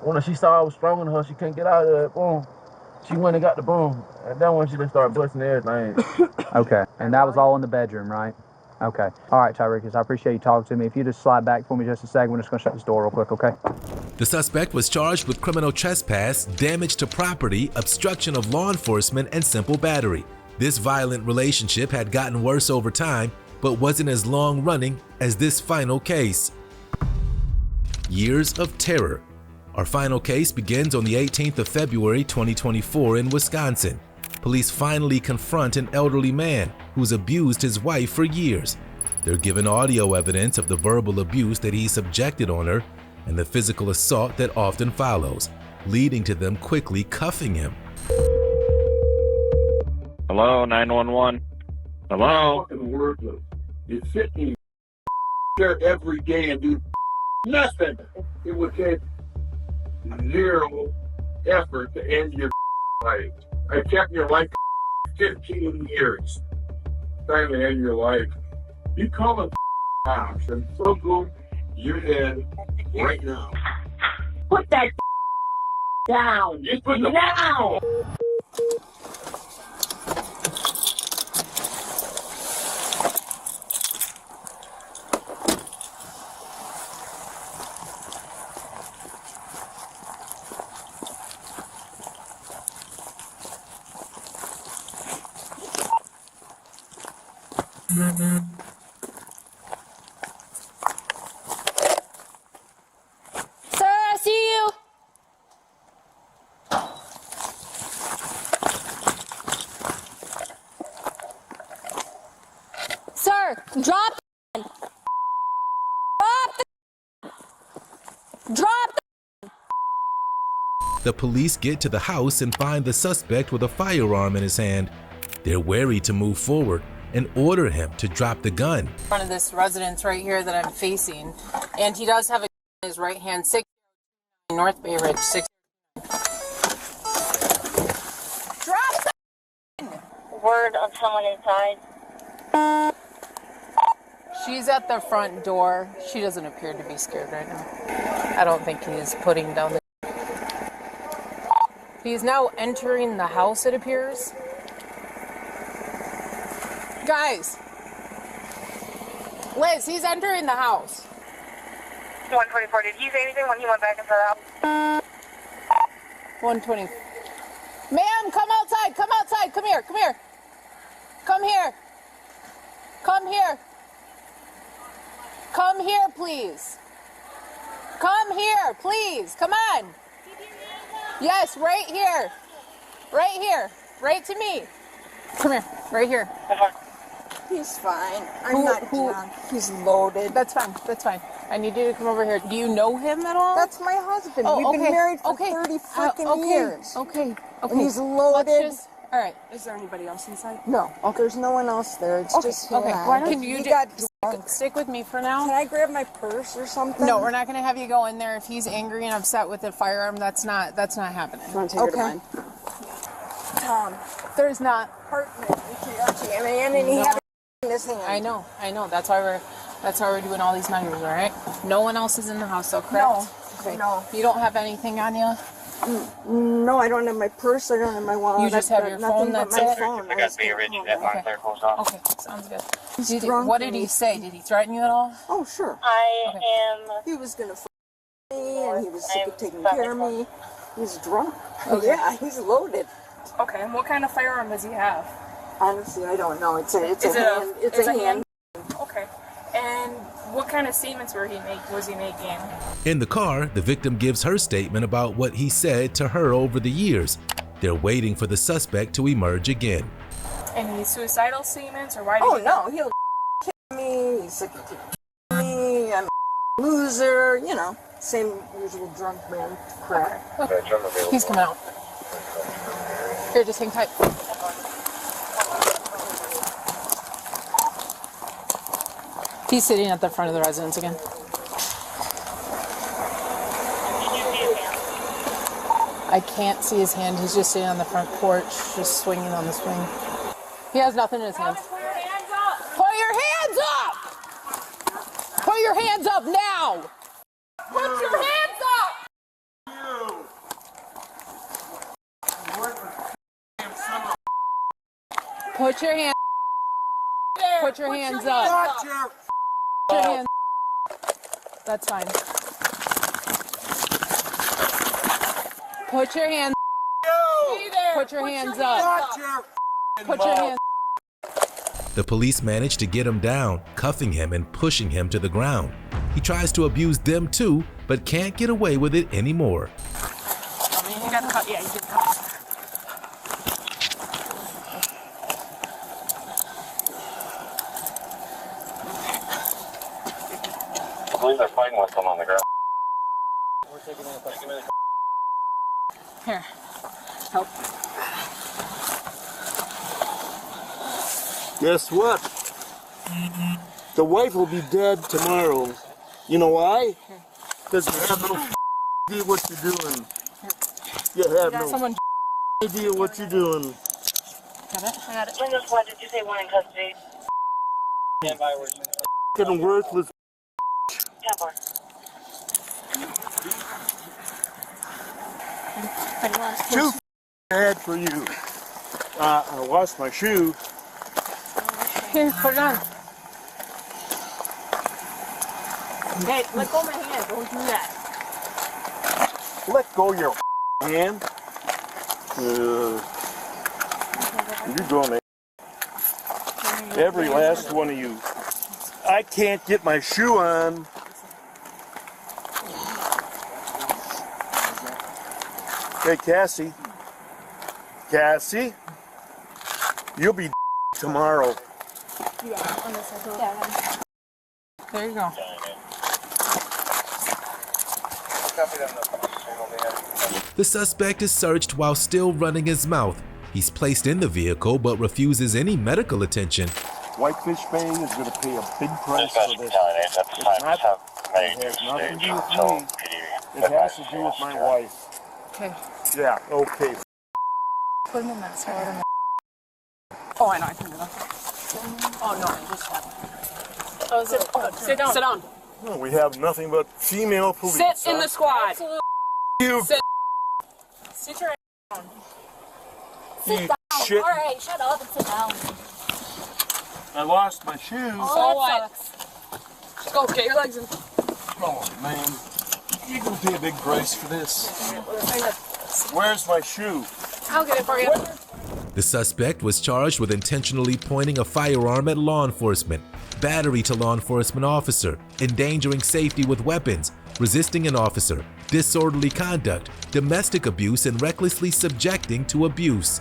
Speaker 1: When she saw I was stronger than her, she couldn't get out of that. Boom. She went and got the broom, and then when she just started busting everything.
Speaker 20: Okay. And that was all in the bedroom, right? Okay. All right, Tyrekus, I appreciate you talking to me. If you just slide back for me just a second, we're just going to shut this door real quick, okay?
Speaker 2: The suspect was charged with criminal trespass, damage to property, obstruction of law enforcement, and simple battery. This violent relationship had gotten worse over time, but wasn't as long-running as this final case. Years of terror. Our final case begins on the 18th of February 2024 in Wisconsin. Police finally confront an elderly man who's abused his wife for years. They're given audio evidence of the verbal abuse that he subjected on her and the physical assault that often follows, leading to them quickly cuffing him.
Speaker 22: Hello, 911. Hello?
Speaker 11: You sit in there every day and do nothing. It would take zero effort to end your life. I kept your life 15 years. Time to end your life. You call the house and circle your head right now.
Speaker 3: Put that down.
Speaker 11: You put the
Speaker 3: Now!
Speaker 16: Sir, I see you. Sir, drop the Drop the
Speaker 2: The police get to the house and find the suspect with a firearm in his hand. They're wary to move forward and order him to drop the gun.
Speaker 4: Front of this residence right here that I'm facing, and he does have a in his right hand, 6 North Bay Ridge, 6.
Speaker 8: Drop the word of someone inside.
Speaker 4: She's at the front door. She doesn't appear to be scared right now. I don't think he is putting down the... He's now entering the house, it appears. Guys! Liz, he's entering the house.
Speaker 8: 124, did he say anything when he went back into the house?
Speaker 4: 120. Ma'am, come outside, come outside, come here, come here. Come here. Come here. Come here, please. Come here, please. Come on. Yes, right here. Right here. Right to me. Come here. Right here.
Speaker 17: He's fine. I'm not drunk. He's loaded.
Speaker 4: That's fine. That's fine. I need you to come over here. Do you know him at all?
Speaker 17: That's my husband.
Speaker 4: Oh,
Speaker 17: We've
Speaker 4: okay.
Speaker 17: been married for
Speaker 4: Okay.
Speaker 17: 30 freaking
Speaker 4: Okay.
Speaker 17: years.
Speaker 4: Okay. Okay.
Speaker 17: And he's loaded.
Speaker 4: Let's just, all right. Is there anybody else inside?
Speaker 17: No. There's no one else there. It's just him.
Speaker 4: Okay. Why don't you
Speaker 17: He got
Speaker 4: stick with me for now?
Speaker 17: Can I grab my purse or something?
Speaker 4: No, we're not going to have you go in there. If he's angry and upset with the firearm, that's not happening.
Speaker 17: Okay.
Speaker 4: There's not.
Speaker 17: A man and he had it in his hand.
Speaker 4: I know. That's why we're doing all these measures, all right? No one else is in the house, though, correct?
Speaker 17: No.
Speaker 4: Okay.
Speaker 17: No.
Speaker 4: You don't have anything on you?
Speaker 17: No, I don't have my purse. I don't have my wallet.
Speaker 4: You just have your phone, that's
Speaker 17: my
Speaker 4: it?
Speaker 17: phone.
Speaker 7: I got the original that line clear closed off.
Speaker 4: Okay, sounds good.
Speaker 17: He's drunk
Speaker 4: What did he say? Did he threaten you at all?
Speaker 17: Oh, sure. He was going to me and he was sick of taking care of me. He's drunk.
Speaker 4: Okay.
Speaker 17: Yeah, he's loaded.
Speaker 4: Okay, and what kind of firearm does he have?
Speaker 17: Honestly, I don't know. It's a hand. It's a hand.
Speaker 4: Okay. And what kind of statements was he making?
Speaker 2: In the car, the victim gives her statement about what he said to her over the years. They're waiting for the suspect to emerge again.
Speaker 4: Any suicidal statements, or why did
Speaker 17: Oh, no. He'll kill me. He's sick of taking me. I'm a loser. You know, same usual drunk man crap.
Speaker 4: He's coming out. Here, just hang tight. He's sitting at the front of the residence again. I can't see his hand. He's just sitting on the front porch, just swinging on the swing. He has nothing in his hands. Put your hands up! Put your hands up! Put your hands up now! Put your hands up! Put your hands. Put your hands up. Put your hands. That's fine. Put your hands. Put your hands up. Put your hands.
Speaker 2: The police manage to get him down, cuffing him and pushing him to the ground. He tries to abuse them too, but can't get away with it anymore.
Speaker 4: You got the cut. Yeah, you did the cut.
Speaker 7: I believe they're fighting with someone on the ground.
Speaker 4: Here. Help.
Speaker 1: Guess what? The wife will be dead tomorrow. You know why? Because you have no idea what you're doing. You have no idea what you're doing.
Speaker 16: Got it? I got it. Windows 1, did you say 1 in custody?
Speaker 1: Stand by where getting worthless.
Speaker 16: 10-4.
Speaker 1: Too bad for you. I lost my shoe.
Speaker 4: Here, put it on. Hey, let go of my hand. Don't do that.
Speaker 1: Let go of your hand. You're going to every last one of you. I can't get my shoe on. Hey, Cassie. Cassie, you'll be tomorrow.
Speaker 4: There you go.
Speaker 2: The suspect is searched while still running his mouth. He's placed in the vehicle but refuses any medical attention.
Speaker 1: Whitefish Bay is going to pay a big price for this. It's not, it has nothing to do with me. It has to do with my wife.
Speaker 4: Okay.
Speaker 1: Yeah, okay.
Speaker 4: Put him in that spot. Oh, I know. I can do that. Oh, no. Just sit down. Sit down.
Speaker 1: No, we have nothing but female police.
Speaker 4: Sit in the squad.
Speaker 16: Absolutely.
Speaker 1: You
Speaker 4: sit. Sit your ass down.
Speaker 16: Sit down.
Speaker 1: shit.
Speaker 16: All right, shut up and sit down.
Speaker 1: I lost my shoes.
Speaker 16: Oh, that sucks.
Speaker 4: Just go. Get your legs in.
Speaker 1: Oh, man. You're going to pay a big price for this. Where's my shoe?
Speaker 4: I'll get it for you.
Speaker 2: The suspect was charged with intentionally pointing a firearm at law enforcement, battery to law enforcement officer, endangering safety with weapons, resisting an officer, disorderly conduct, domestic abuse, and recklessly subjecting to abuse.